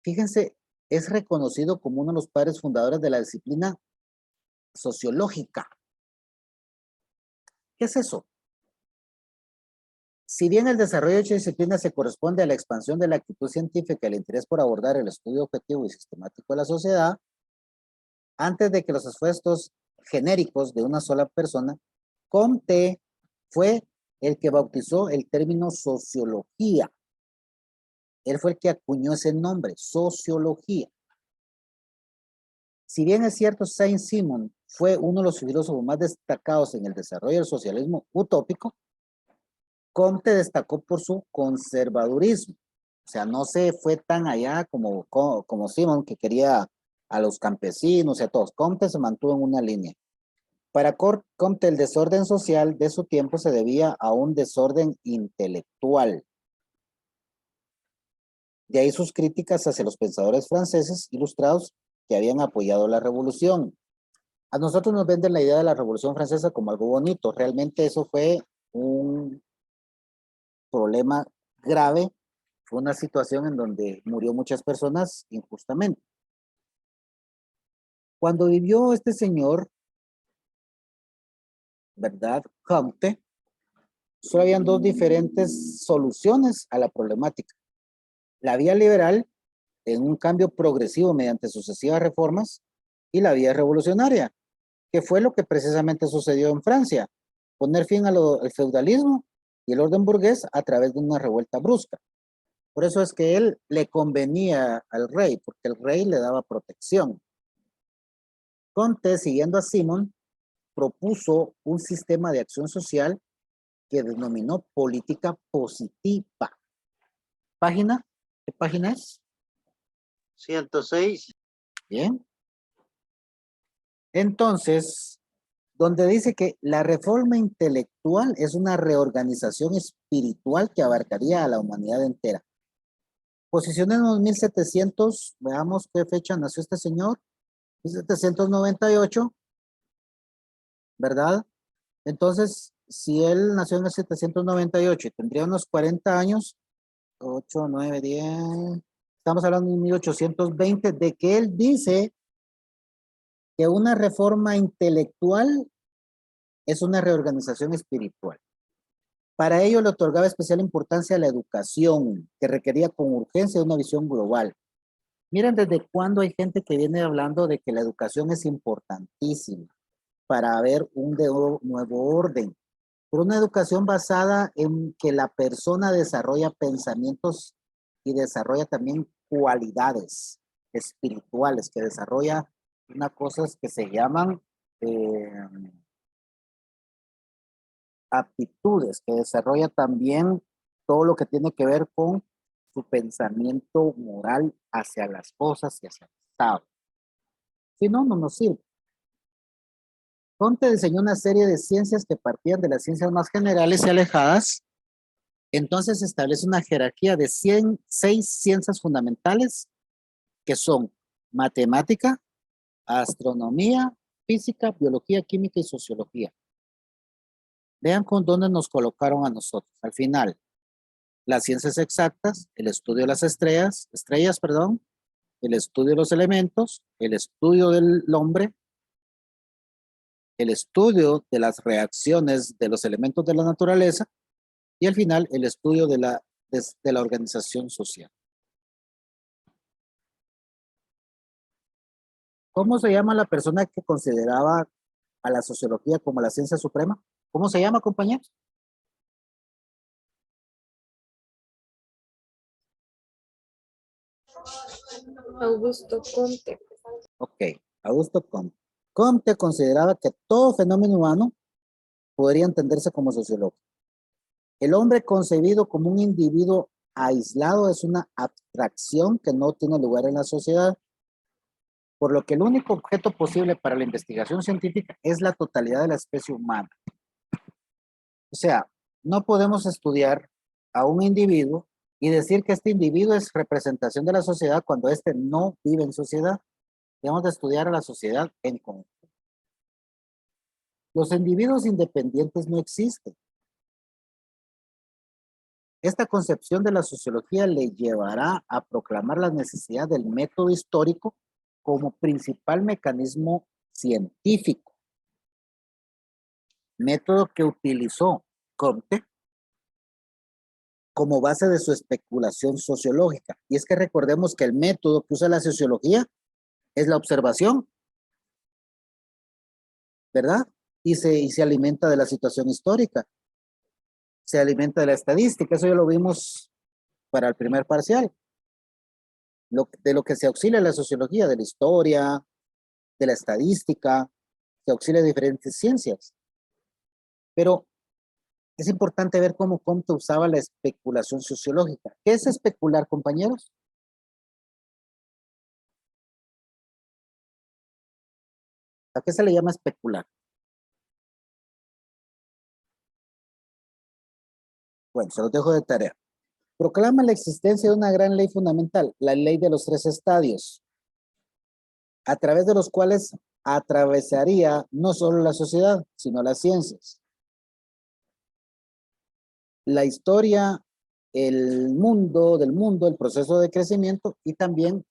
Fíjense, es reconocido como uno de los padres fundadores de la disciplina sociológica. ¿Qué es eso? Si bien el desarrollo de dicha disciplina se corresponde a la expansión de la actitud científica y el interés por abordar el estudio objetivo y sistemático de la sociedad, antes de que los esfuerzos genéricos de una sola persona, Comte fue el que bautizó el término sociología. Él fue el que acuñó ese nombre, sociología. Si bien es cierto, Saint-Simon fue uno de los filósofos más destacados en el desarrollo del socialismo utópico, Comte destacó por su conservadurismo. O sea, no se fue tan allá como Simon, que quería a los campesinos y a todos. Comte se mantuvo en una línea. Para Comte, el desorden social de su tiempo se debía a un desorden intelectual. De ahí sus críticas hacia los pensadores franceses ilustrados que habían apoyado la revolución. A nosotros nos venden la idea de la Revolución Francesa como algo bonito. Realmente eso fue un problema grave. Fue una situación en donde murió muchas personas injustamente. Cuando vivió este señor, ¿verdad? Comte, solo habían dos diferentes soluciones a la problemática. La vía liberal, en un cambio progresivo mediante sucesivas reformas, y la vía revolucionaria, que fue lo que precisamente sucedió en Francia, poner fin al feudalismo y el orden burgués a través de una revuelta brusca. Por eso es que él le convenía al rey, porque el rey le daba protección. Comte, siguiendo a Simon, propuso un sistema de acción social que denominó política positiva. ¿Página? ¿Qué página es? 106. Bien. Entonces, donde dice que la reforma intelectual es una reorganización espiritual que abarcaría a la humanidad entera. Posicionemos 1700, veamos qué fecha nació este señor, 1798, ¿verdad? Entonces, si él nació en el 798 y tendría unos 40 años, 8, 9, 10, estamos hablando de 1820, de que él dice que una reforma intelectual es una reorganización espiritual. Para ello le otorgaba especial importancia a la educación, que requería con urgencia una visión global. Miren desde cuándo hay gente que viene hablando de que la educación es importantísima para ver un nuevo orden, pero una educación basada en que la persona desarrolla pensamientos y desarrolla también cualidades espirituales, que desarrolla unas cosas que se llaman aptitudes, que desarrolla también todo lo que tiene que ver con su pensamiento moral hacia las cosas y hacia el Estado. Si no, no nos sirve. Comte diseñó una serie de ciencias que partían de las ciencias más generales y alejadas. Entonces establece una jerarquía de 6 ciencias fundamentales que son matemática, astronomía, física, biología, química y sociología. Vean con dónde nos colocaron a nosotros. Al final, las ciencias exactas, el estudio de las estrellas, el estudio de los elementos, el estudio del hombre, el estudio de las reacciones de los elementos de la naturaleza y al final el estudio de la organización social. ¿Cómo se llama la persona que consideraba a la sociología como la ciencia suprema? ¿Cómo se llama, compañeros? Augusto Comte. Ok, Augusto Comte. Comte consideraba que todo fenómeno humano podría entenderse como sociológico. El hombre concebido como un individuo aislado es una abstracción que no tiene lugar en la sociedad, por lo que el único objeto posible para la investigación científica es la totalidad de la especie humana. O sea, no podemos estudiar a un individuo y decir que este individuo es representación de la sociedad cuando éste no vive en sociedad. Debemos de estudiar a la sociedad en conjunto. Los individuos independientes no existen. Esta concepción de la sociología le llevará a proclamar la necesidad del método histórico como principal mecanismo científico. Método que utilizó Comte como base de su especulación sociológica. Y es que recordemos que el método que usa la sociología es la observación, ¿verdad? Y se alimenta de la situación histórica, se alimenta de la estadística, eso ya lo vimos para el primer parcial. De lo que se auxilia la sociología, de la historia, de la estadística, se auxilia de diferentes ciencias. Pero es importante ver cómo Comte usaba la especulación sociológica. ¿Qué es especular, compañeros? ¿A qué se le llama especular? Bueno, se los dejo de tarea. Proclama la existencia de una gran ley fundamental, la ley de los 3 estadios, a través de los cuales atravesaría no solo la sociedad, sino las ciencias, la historia, el mundo, el proceso de crecimiento y también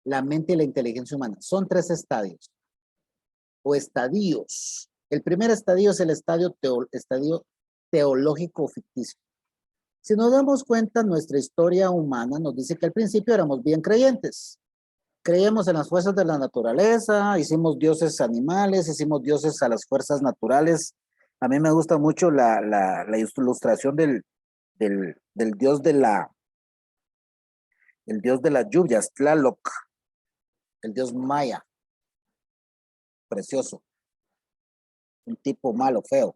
la mente y la inteligencia humana. Son 3 estadios o estadios. El primer estadio es el estadio teológico ficticio. Si nos damos cuenta, nuestra historia humana nos dice que al principio éramos bien creyentes. Creíamos en las fuerzas de la naturaleza, hicimos dioses animales, hicimos dioses a las fuerzas naturales. A mí me gusta mucho la ilustración del dios el dios de las lluvias, Tlaloc, el dios maya. Precioso. Un tipo malo, feo.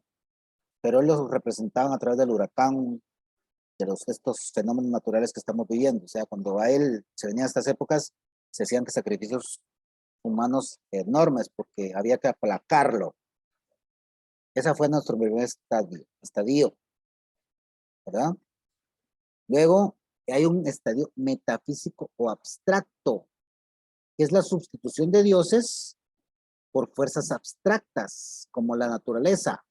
Pero él los representaban a través del huracán, de estos fenómenos naturales que estamos viviendo. O sea, cuando a él se venían estas épocas, se hacían sacrificios humanos enormes porque había que aplacarlo. Ese fue nuestro primer estadio, ¿verdad? Luego hay un estadio metafísico o abstracto, que es la sustitución de dioses por fuerzas abstractas, como la naturaleza.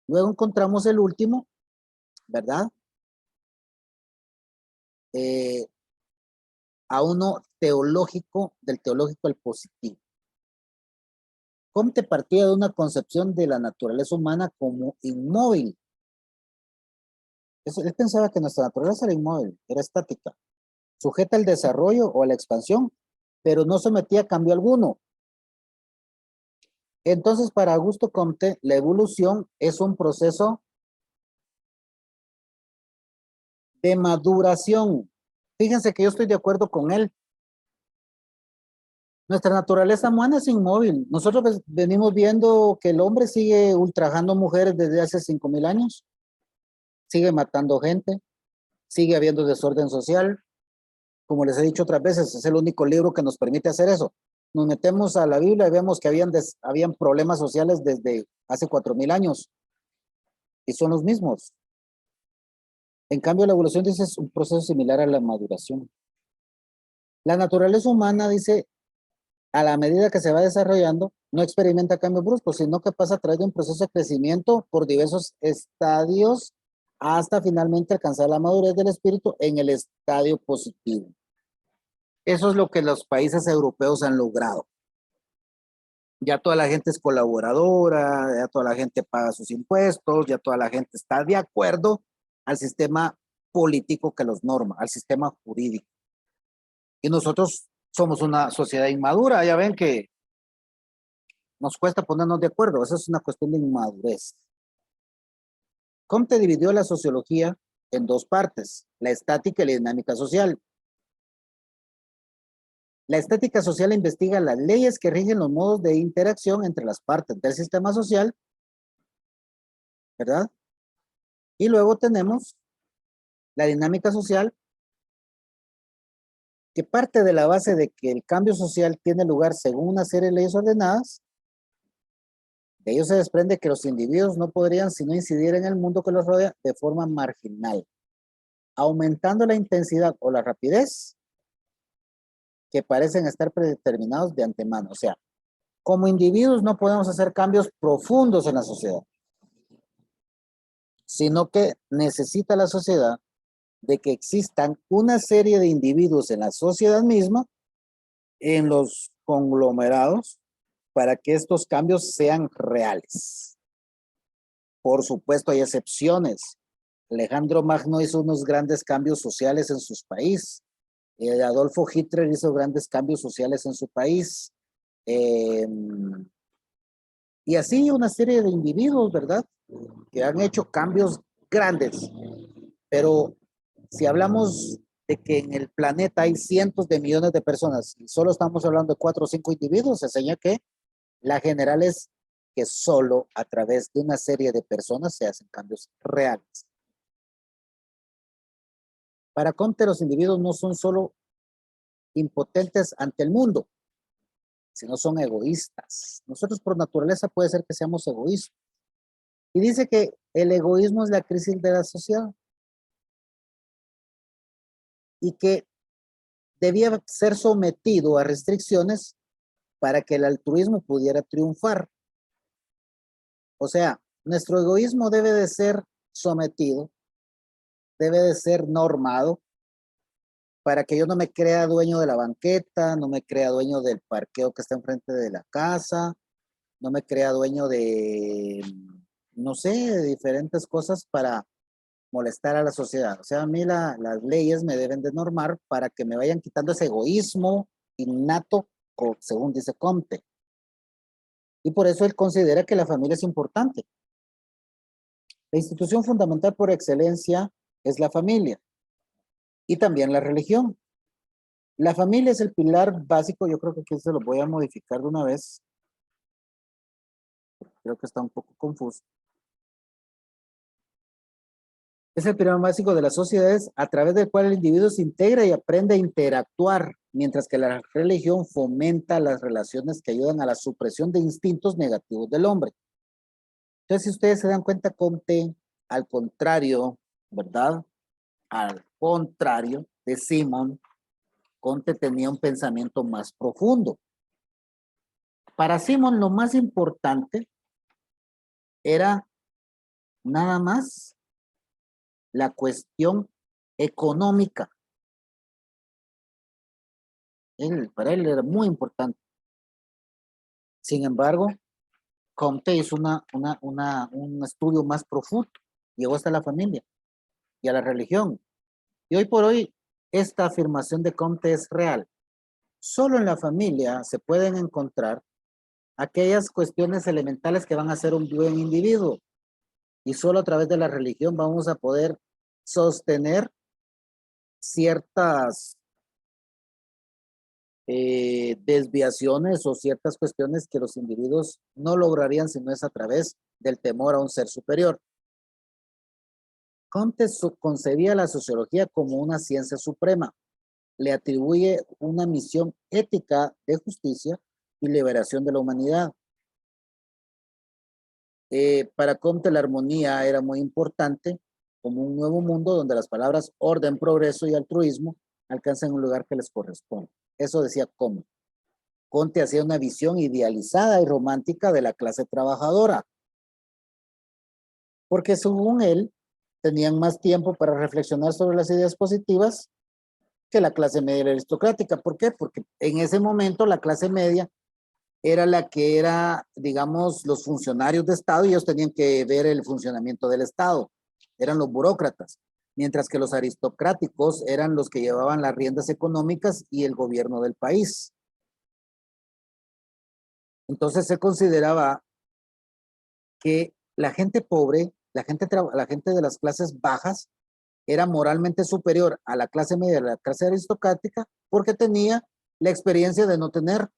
Luego encontramos el último, ¿verdad? A uno teológico, del teológico al positivo. Comte partía de una concepción de la naturaleza humana como inmóvil. Él pensaba que nuestra naturaleza era inmóvil, era estática, sujeta al desarrollo o a la expansión, pero no sometía a cambio alguno. Entonces, para Augusto Comte, la evolución es un proceso de maduración. Fíjense que yo estoy de acuerdo con él. Nuestra naturaleza humana es inmóvil. Nosotros venimos viendo que el hombre sigue ultrajando mujeres desde hace 5,000 años, sigue matando gente, sigue habiendo desorden social. Como les he dicho otras veces, es el único libro que nos permite hacer eso. Nos metemos a la Biblia y vemos que habían problemas sociales desde hace 4,000 años y son los mismos. En cambio, la evolución dice es un proceso similar a la maduración. La naturaleza humana, dice, a la medida que se va desarrollando, no experimenta cambios bruscos, sino que pasa a través de un proceso de crecimiento por diversos estadios hasta finalmente alcanzar la madurez del espíritu en el estadio positivo. Eso es lo que los países europeos han logrado. Ya toda la gente es colaboradora, ya toda la gente paga sus impuestos, ya toda la gente está de acuerdo al sistema político que los norma, al sistema jurídico. Y nosotros somos una sociedad inmadura, ya ven que nos cuesta ponernos de acuerdo, eso es una cuestión de inmadurez. Comte dividió la sociología en dos partes, la estática y la dinámica social. La estética social investiga las leyes que rigen los modos de interacción entre las partes del sistema social, ¿verdad? Y luego tenemos la dinámica social, que parte de la base de que el cambio social tiene lugar según una serie de leyes ordenadas. De ello se desprende que los individuos no podrían sino incidir en el mundo que los rodea de forma marginal, aumentando la intensidad o la rapidez que parecen estar predeterminados de antemano. O sea, como individuos no podemos hacer cambios profundos en la sociedad, sino que necesita la sociedad de que existan una serie de individuos en la sociedad misma, en los conglomerados, para que estos cambios sean reales. Por supuesto, hay excepciones. Alejandro Magno hizo unos grandes cambios sociales en su país. Adolfo Hitler hizo grandes cambios sociales en su país. Y así una serie de individuos, ¿verdad? Que han hecho cambios grandes. Pero si hablamos de que en el planeta hay cientos de millones de personas y solo estamos hablando de 4 o 5 individuos, se enseña que la general es que solo a través de una serie de personas se hacen cambios reales. Para Comte, los individuos no son solo impotentes ante el mundo, sino son egoístas. Nosotros por naturaleza puede ser que seamos egoístas. Y dice que el egoísmo es la crisis de la sociedad y que debía ser sometido a restricciones para que el altruismo pudiera triunfar. O sea, nuestro egoísmo debe de ser sometido, debe de ser normado para que yo no me crea dueño de la banqueta, no me crea dueño del parqueo que está enfrente de la casa, no me crea dueño de, no sé, de diferentes cosas para molestar a la sociedad. O sea, a mí las leyes me deben de normar para que me vayan quitando ese egoísmo innato, según dice Comte. Y por eso él considera que la familia es importante. La institución fundamental por excelencia es la familia y también la religión. La familia es el pilar básico, yo creo que aquí se lo voy a modificar de una vez. Creo que está un poco confuso. Es el pilar básico de las sociedades a través del cual el individuo se integra y aprende a interactuar, mientras que la religión fomenta las relaciones que ayudan a la supresión de instintos negativos del hombre. Entonces, si ustedes se dan cuenta, Comte, al contrario, ¿verdad? Al contrario de Simón, Comte tenía un pensamiento más profundo. Para Simón, lo más importante era nada más la cuestión económica. Para él era muy importante. Sin embargo, Comte hizo un estudio más profundo, llegó hasta la familia y a la religión. Y hoy por hoy, esta afirmación de Comte es real. Solo en la familia se pueden encontrar aquellas cuestiones elementales que van a ser un buen individuo. Y solo a través de la religión vamos a poder sostener ciertas desviaciones o ciertas cuestiones que los individuos no lograrían si no es a través del temor a un ser superior. Comte concebía la sociología como una ciencia suprema. Le atribuye una misión ética de justicia y liberación de la humanidad. Para Comte la armonía era muy importante como un nuevo mundo donde las palabras orden, progreso y altruismo alcanzan un lugar que les corresponde. Eso decía Comte. Comte hacía una visión idealizada y romántica de la clase trabajadora, porque según él tenían más tiempo para reflexionar sobre las ideas positivas que la clase media aristocrática. ¿Por qué? Porque en ese momento la clase media era la que era, digamos, los funcionarios de Estado y ellos tenían que ver el funcionamiento del Estado. Eran los burócratas, mientras que los aristocráticos eran los que llevaban las riendas económicas y el gobierno del país. Entonces se consideraba que la gente pobre, la gente de las clases bajas, era moralmente superior a la clase media, a la clase aristocrática, porque tenía la experiencia de no tener.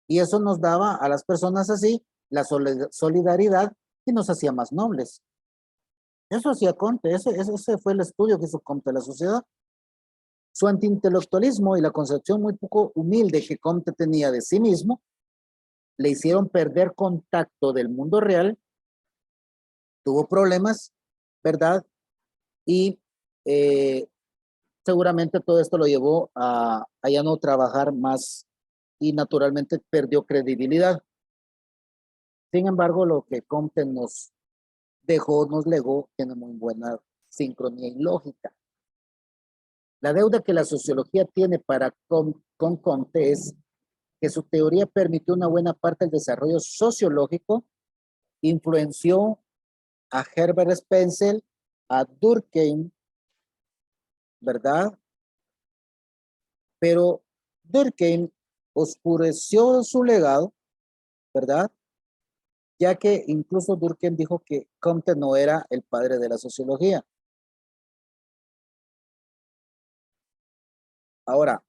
Y eso nos daba a las personas así la solidaridad y nos hacía más nobles. Eso hacía Comte, ese fue el estudio que hizo Comte de la sociedad. Su antiintelectualismo y la concepción muy poco humilde que Comte tenía de sí mismo le hicieron perder contacto del mundo real, tuvo problemas, ¿verdad? Y seguramente todo esto lo llevó a ya no trabajar más y naturalmente perdió credibilidad. Sin embargo, lo que Comte nos dejó, nos legó, tiene muy buena sincronía y lógica. La deuda que la sociología tiene con Comte es que su teoría permitió una buena parte del desarrollo sociológico, influenció a Herbert Spencer, a Durkheim, ¿verdad? Pero Durkheim oscureció su legado, ¿verdad? Ya que incluso Durkheim dijo que Comte no era el padre de la sociología. Ahora,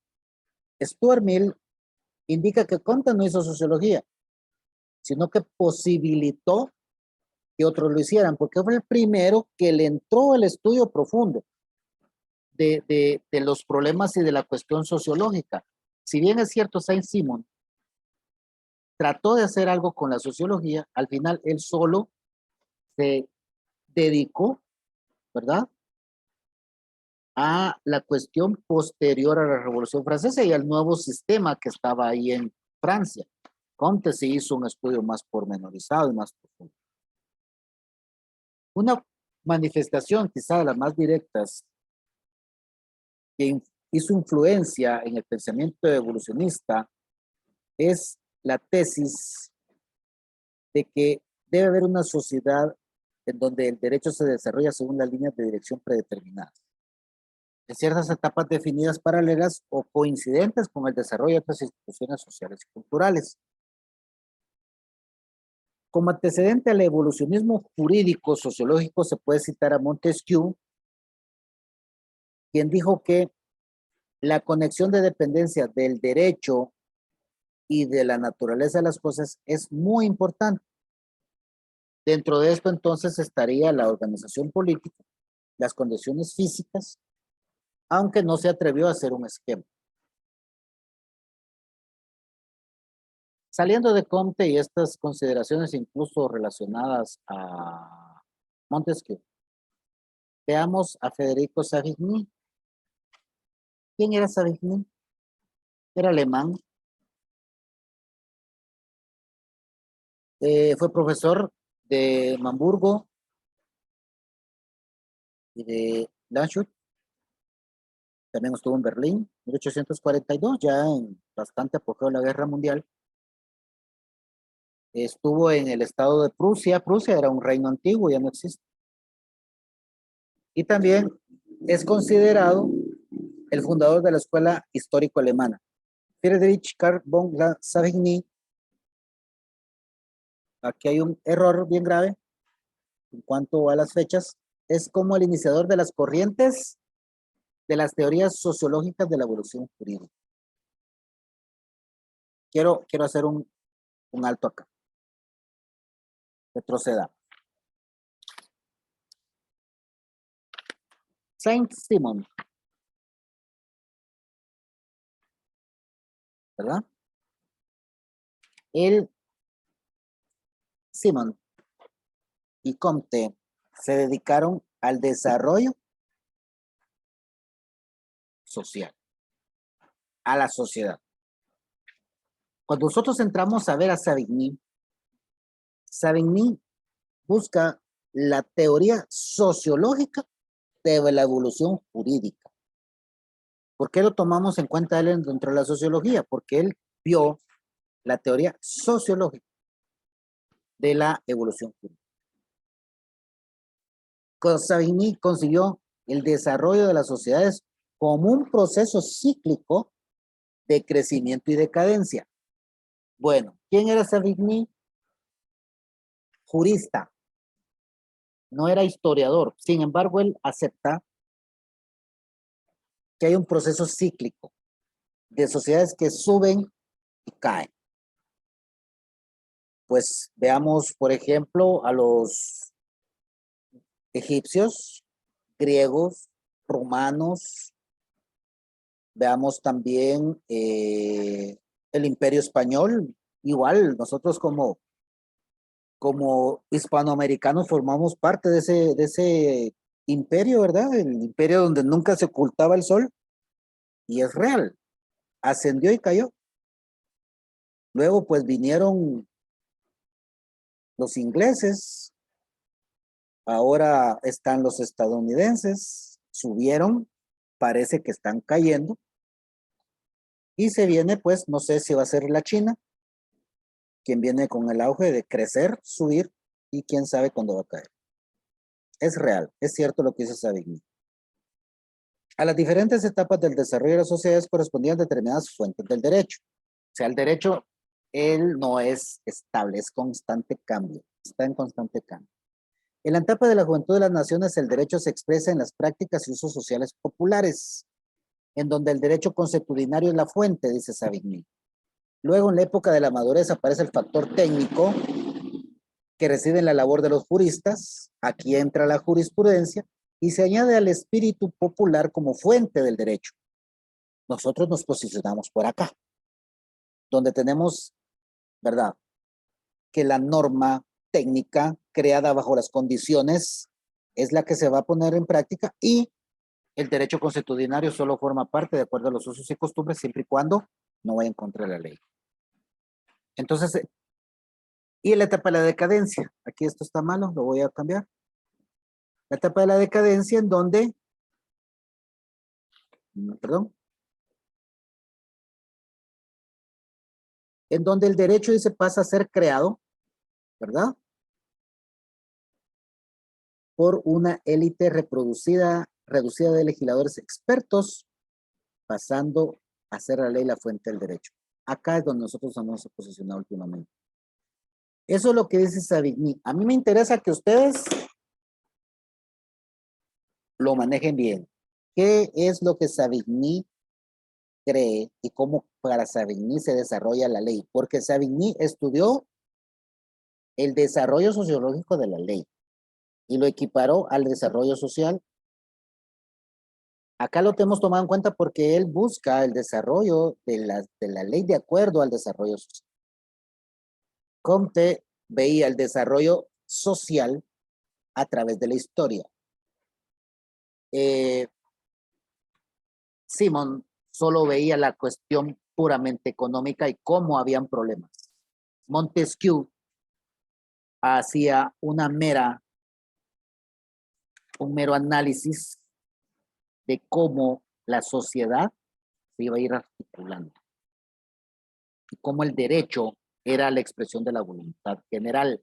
Stuart Mill indica que Comte no hizo sociología, sino que posibilitó que otros lo hicieran, porque fue el primero que le entró al estudio profundo de los problemas y de la cuestión sociológica. Si bien es cierto, Saint-Simon trató de hacer algo con la sociología, al final él solo se dedicó, ¿verdad?, a la cuestión posterior a la Revolución Francesa y al nuevo sistema que estaba ahí en Francia. Comte se hizo un estudio más pormenorizado y más profundo. Una manifestación quizá de las más directas que hizo influencia en el pensamiento evolucionista es la tesis de que debe haber una sociedad en donde el derecho se desarrolla según las líneas de dirección predeterminadas, en ciertas etapas definidas paralelas o coincidentes con el desarrollo de otras instituciones sociales y culturales. Como antecedente al evolucionismo jurídico sociológico se puede citar a Montesquieu, quien dijo que la conexión de dependencia del derecho y de la naturaleza de las cosas es muy importante. Dentro de esto entonces estaría la organización política, las condiciones físicas, aunque no se atrevió a hacer un esquema. Saliendo de Comte y estas consideraciones incluso relacionadas a Montesquieu, veamos a Federico Savigny. ¿Quién era Savigny? Era alemán. Fue profesor de Hamburgo, y de Landshut. También estuvo en Berlín, 1842, ya en bastante apogeo de la Guerra Mundial. Estuvo en el estado de Prusia. Prusia era un reino antiguo, ya no existe. Y también es considerado el fundador de la escuela histórico-alemana. Friedrich Karl von Savigny. Aquí hay un error bien grave en cuanto a las fechas. Es como el iniciador de las corrientes de las teorías sociológicas de la evolución jurídica. Quiero hacer un alto acá. Retroceda. Saint-Simon, ¿verdad? El Simon y Comte se dedicaron al desarrollo social, a la sociedad. Cuando nosotros entramos a ver a Savigny, Savigny busca la teoría sociológica de la evolución jurídica. ¿Por qué lo tomamos en cuenta él dentro de la sociología? Porque él vio la teoría sociológica de la evolución jurídica. Savigny consiguió el desarrollo de las sociedades como un proceso cíclico de crecimiento y decadencia. Bueno, ¿quién era Savigny? Jurista. No era historiador. Sin embargo, él acepta que hay un proceso cíclico de sociedades que suben y caen. Pues veamos, por ejemplo, a los egipcios, griegos, romanos. Veamos también el Imperio Español. Igual, nosotros como hispanoamericanos formamos parte de ese imperio, ¿verdad? El imperio donde nunca se ocultaba el sol. Y es real. Ascendió y cayó. Luego, pues vinieron los ingleses. Ahora están los estadounidenses. Subieron. Parece que están cayendo. Y se viene, pues, no sé si va a ser la China, quien viene con el auge de crecer, subir, y quién sabe cuándo va a caer. Es real, es cierto lo que dice Savigny. A las diferentes etapas del desarrollo de las sociedades correspondían determinadas fuentes del derecho. O sea, el derecho, él no es estable, es constante cambio, está en constante cambio. En la etapa de la juventud de las naciones, el derecho se expresa en las prácticas y usos sociales populares, en donde el derecho consuetudinario es la fuente, dice Savigny. Luego, en la época de la madurez, aparece el factor técnico que reside en la labor de los juristas. Aquí entra la jurisprudencia y se añade al espíritu popular como fuente del derecho. Nosotros nos posicionamos por acá, donde tenemos, ¿verdad?, que la norma técnica creada bajo las condiciones es la que se va a poner en práctica y el derecho consuetudinario solo forma parte de acuerdo a los usos y costumbres siempre y cuando no vaya en contra de la ley. Entonces, y la etapa de la decadencia. Aquí esto está malo, lo voy a cambiar. La etapa de la decadencia en donde, perdón, en donde el derecho dice pasa a ser creado, ¿verdad?, por una élite reducida de legisladores expertos, pasando a ser la ley la fuente del derecho. Acá es donde nosotros nos hemos posicionado últimamente. Eso es lo que dice Savigny. A mí me interesa que ustedes lo manejen bien. ¿Qué es lo que Savigny cree y cómo para Savigny se desarrolla la ley? Porque Savigny estudió el desarrollo sociológico de la ley y lo equiparó al desarrollo social. Acá lo tenemos tomado en cuenta porque él busca el desarrollo de la ley de acuerdo al desarrollo social. Comte veía el desarrollo social a través de la historia. Simon solo veía la cuestión puramente económica y cómo habían problemas. Montesquieu hacía una mera un mero análisis de cómo la sociedad se iba a ir articulando y cómo el derecho era la expresión de la voluntad general.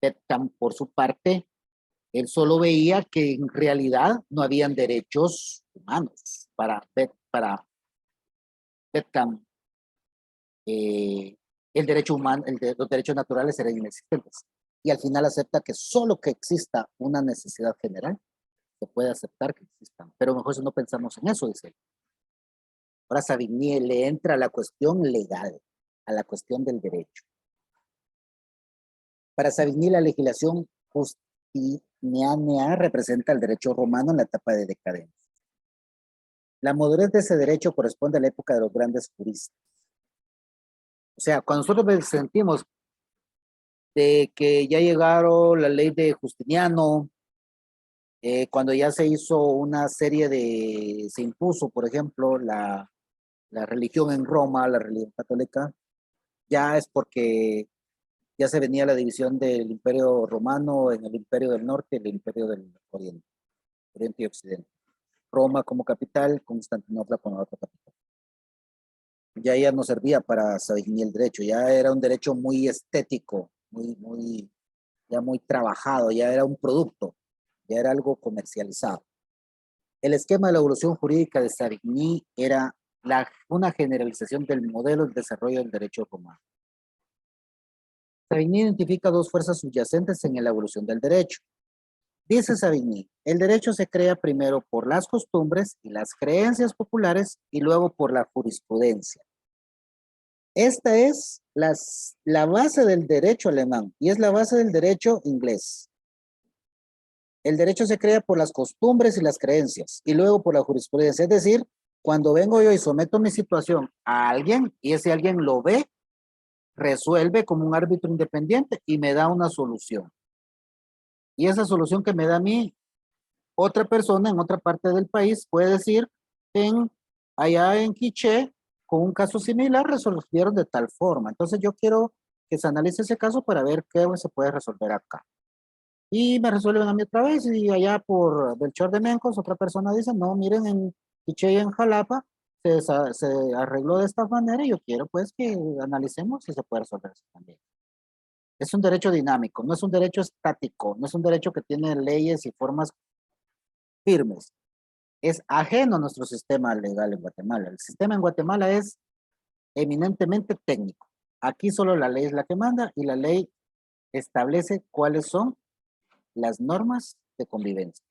Bentham, por su parte, él solo veía que en realidad no habían derechos humanos. Para Bentham, el derecho humano, los derechos naturales eran inexistentes. Y al final acepta que solo que exista una necesidad general, se puede aceptar que existan. Pero mejor si no pensamos en eso, dice él. Ahora Savigny le entra a la cuestión legal, a la cuestión del derecho. Para Savigny la legislación justiniana representa el derecho romano en la etapa de decadencia. La madurez de ese derecho corresponde a la época de los grandes juristas. O sea, cuando nosotros sentimos de que ya llegaron la ley de Justiniano, cuando ya se hizo una serie se impuso, por ejemplo, la religión en Roma, la religión católica, ya es porque ya se venía la división del Imperio Romano en el Imperio del Norte y el Imperio del Oriente, Oriente y Occidente. Roma como capital, Constantinopla como otra capital. Ya no servía para Savigny el derecho, ya era un derecho muy estético, ya muy trabajado, ya era un producto, ya era algo comercializado. El esquema de la evolución jurídica de Savigny era una generalización del modelo de desarrollo del derecho romano. Savigny identifica dos fuerzas subyacentes en la evolución del derecho. Dice Savigny, el derecho se crea primero por las costumbres y las creencias populares y luego por la jurisprudencia. Esta es la base del derecho alemán y es la base del derecho inglés. El derecho se crea por las costumbres y las creencias y luego por la jurisprudencia. Es decir, cuando vengo yo y someto mi situación a alguien y ese alguien lo ve, resuelve como un árbitro independiente y me da una solución. Y esa solución que me da a mí, otra persona en otra parte del país puede decir, allá en Quiché, con un caso similar, resolvieron de tal forma. Entonces yo quiero que se analice ese caso para ver qué se puede resolver acá. Y me resuelven a mí otra vez y allá por Belchor de Mencos, otra persona dice, no, miren, en Quiché y en Jalapa se arregló de esta manera y yo quiero pues que analicemos si se puede resolver eso también. Es un derecho dinámico, no es un derecho estático, no es un derecho que tiene leyes y formas firmes. Es ajeno a nuestro sistema legal en Guatemala. El sistema en Guatemala es eminentemente técnico. Aquí solo la ley es la que manda y la ley establece cuáles son las normas de convivencia.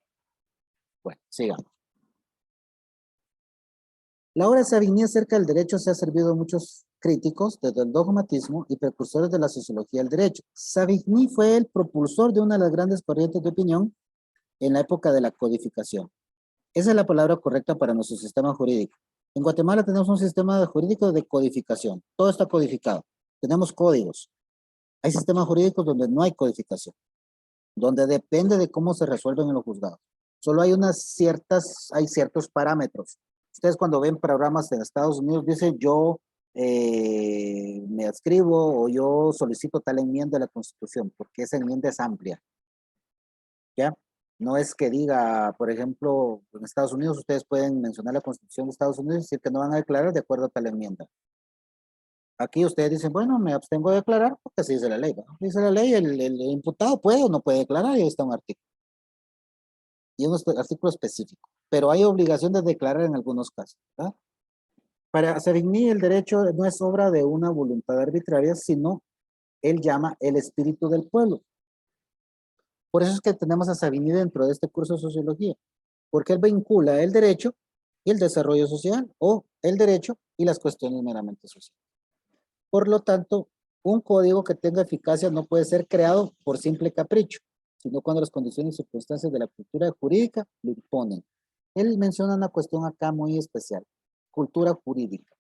Bueno, sigamos. La obra de Savigny acerca del derecho se ha servido a muchos críticos desde el dogmatismo y precursores de la sociología del derecho. Savigny fue el propulsor de una de las grandes corrientes de opinión en la época de la codificación. Esa es la palabra correcta para nuestro sistema jurídico. En Guatemala tenemos un sistema jurídico de codificación. Todo está codificado. Tenemos códigos. Hay sistemas jurídicos donde no hay codificación, donde depende de cómo se resuelven en los juzgados. Solo hay ciertos parámetros. Ustedes cuando ven programas en Estados Unidos dicen yo me adscribo o yo solicito tal enmienda de la Constitución, porque esa enmienda es amplia. ¿Ya? No es que diga, por ejemplo, en Estados Unidos ustedes pueden mencionar la Constitución de Estados Unidos y decir que no van a declarar de acuerdo a tal enmienda. Aquí ustedes dicen, bueno, me abstengo de declarar porque así dice la ley, ¿no? Dice la ley, el imputado puede o no puede declarar y ahí está un artículo. Y un artículo específico. Pero hay obligación de declarar en algunos casos, ¿verdad? Para Savigny el derecho no es obra de una voluntad arbitraria, sino él llama el espíritu del pueblo. Por eso es que tenemos a Savigny dentro de este curso de sociología, porque él vincula el derecho y el desarrollo social, o el derecho y las cuestiones meramente sociales. Por lo tanto, un código que tenga eficacia no puede ser creado por simple capricho, sino cuando las condiciones y circunstancias de la cultura jurídica lo imponen. Él menciona una cuestión acá muy especial, cultura jurídica.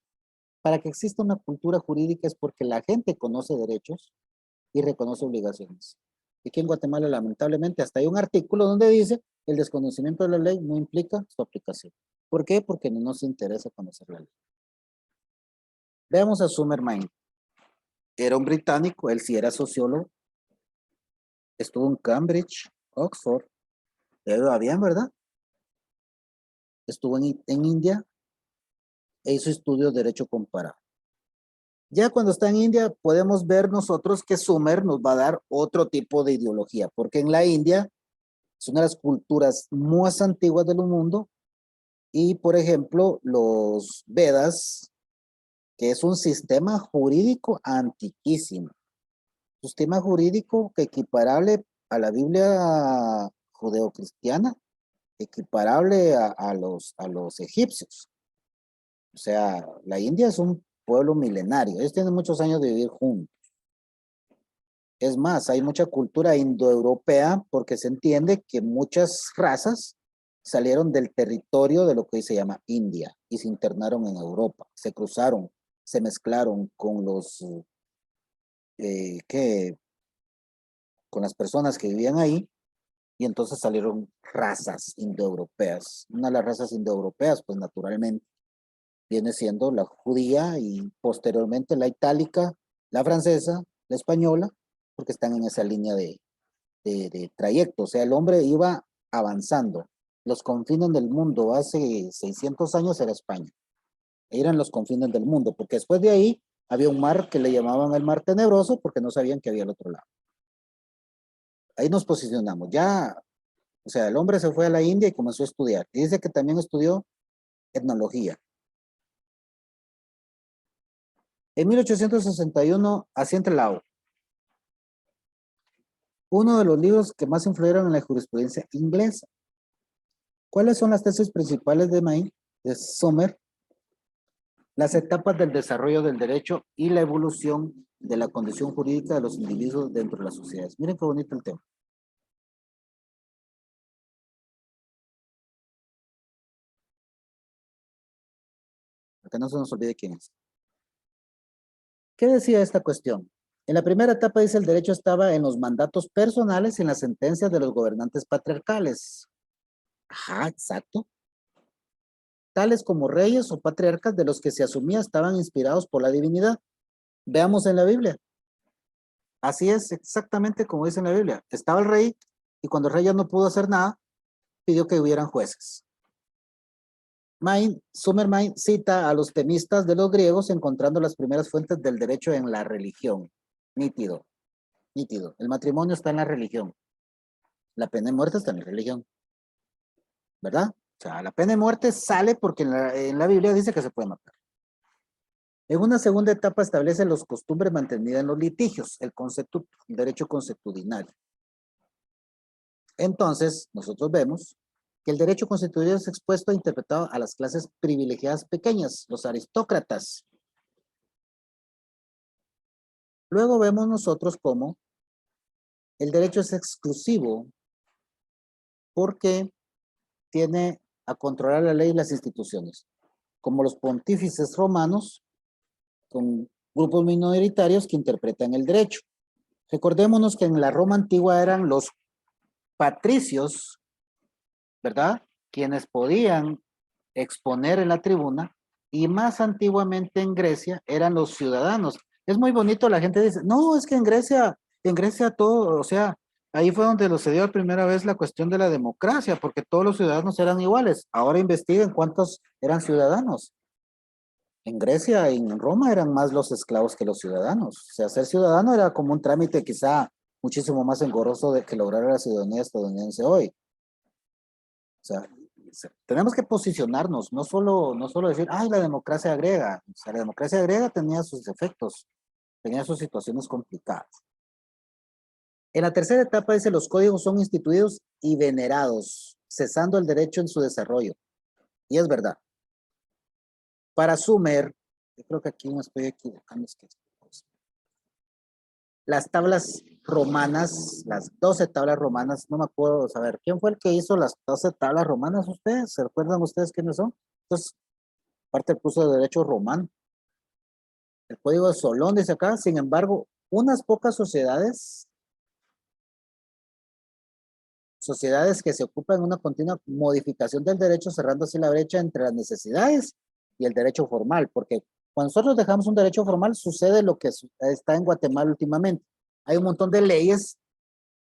Para que exista una cultura jurídica es porque la gente conoce derechos y reconoce obligaciones. Y aquí en Guatemala, lamentablemente, hasta hay un artículo donde dice el desconocimiento de la ley no implica su aplicación. ¿Por qué? Porque no nos interesa conocer la ley. Veamos a Summerman. Era un británico, él sí era sociólogo. Estuvo en Cambridge, Oxford, Ya va bien, ¿verdad? Estuvo en India e hizo estudios de derecho comparado. Ya cuando está en India podemos ver nosotros que Sumer nos va a dar otro tipo de ideología, porque en la India es una de las culturas más antiguas del mundo y, por ejemplo, los Vedas, que es un sistema jurídico antiquísimo, sistema jurídico que equiparable a la Biblia judeocristiana, equiparable a los egipcios. O sea, la India es un pueblo milenario, ellos tienen muchos años de vivir juntos. Es más, hay mucha cultura indoeuropea porque se entiende que muchas razas salieron del territorio de lo que hoy se llama India y se internaron en Europa, se cruzaron, se mezclaron con los con las personas que vivían ahí y entonces salieron razas indoeuropeas. Una de las razas indoeuropeas, pues naturalmente, viene siendo la judía y posteriormente la itálica, la francesa, la española, porque están en esa línea de trayecto. O sea, el hombre iba avanzando. Los confines del mundo hace 600 años era España. Eran los confines del mundo, porque después de ahí había un mar que le llamaban el mar tenebroso porque no sabían que había al otro lado. Ahí nos posicionamos. Ya, o sea, el hombre se fue a la India y comenzó a estudiar. Y dice que también estudió etnología. En 1861 asienta el AO, uno de los libros que más influyeron en la jurisprudencia inglesa. ¿Cuáles son las tesis principales de Sommer? Las etapas del desarrollo del derecho y la evolución de la condición jurídica de los individuos dentro de las sociedades. Miren qué bonito el tema. Para que no se nos olvide quién es. ¿Qué decía esta cuestión? En la primera etapa dice el derecho estaba en los mandatos personales y en las sentencias de los gobernantes patriarcales. Ajá, exacto. Tales como reyes o patriarcas de los que se asumía estaban inspirados por la divinidad. Veamos en la Biblia. Así es exactamente como dice en la Biblia. Estaba el rey y cuando el rey ya no pudo hacer nada, pidió que hubieran jueces. Summermain cita a los temistas de los griegos encontrando las primeras fuentes del derecho en la religión. Nítido, nítido. El matrimonio está en la religión. La pena de muerte está en la religión. ¿Verdad? O sea, la pena de muerte sale porque en la Biblia dice que se puede matar. En una segunda etapa establece las costumbres mantenidas en los litigios, el derecho consuetudinario. Entonces, nosotros vemos que el derecho constitucional es expuesto e interpretado a las clases privilegiadas pequeñas, los aristócratas. Luego vemos nosotros cómo el derecho es exclusivo porque tiene a controlar la ley y las instituciones, como los pontífices romanos, con grupos minoritarios que interpretan el derecho. Recordémonos que en la Roma antigua eran los patricios, ¿verdad? Quienes podían exponer en la tribuna, y más antiguamente en Grecia eran los ciudadanos. Es muy bonito, la gente dice, no, es que en Grecia todo, o sea, ahí fue donde se dio la primera vez la cuestión de la democracia, porque todos los ciudadanos eran iguales. Ahora investiguen cuántos eran ciudadanos. En Grecia, en Roma eran más los esclavos que los ciudadanos. O sea, ser ciudadano era como un trámite quizá muchísimo más engorroso de que lograr la ciudadanía estadounidense hoy. O sea, tenemos que posicionarnos, no solo decir, ay, la democracia griega. O sea, la democracia griega tenía sus defectos, tenía sus situaciones complicadas. En la tercera etapa dice, los códigos son instituidos y venerados, cesando el derecho en su desarrollo. Y es verdad. Para Sumer, yo creo que aquí me estoy equivocando, es que las tablas romanas, las 12 tablas romanas, no me acuerdo saber, ¿quién fue el que hizo las 12 tablas romanas ustedes? ¿Se recuerdan ustedes quiénes son? Entonces, parte del curso de derecho romano. El código de Solón dice acá, sin embargo, unas pocas sociedades que se ocupan en una continua modificación del derecho, cerrando así la brecha entre las necesidades y el derecho formal, porque cuando nosotros dejamos un derecho formal, sucede lo que está en Guatemala últimamente. Hay un montón de leyes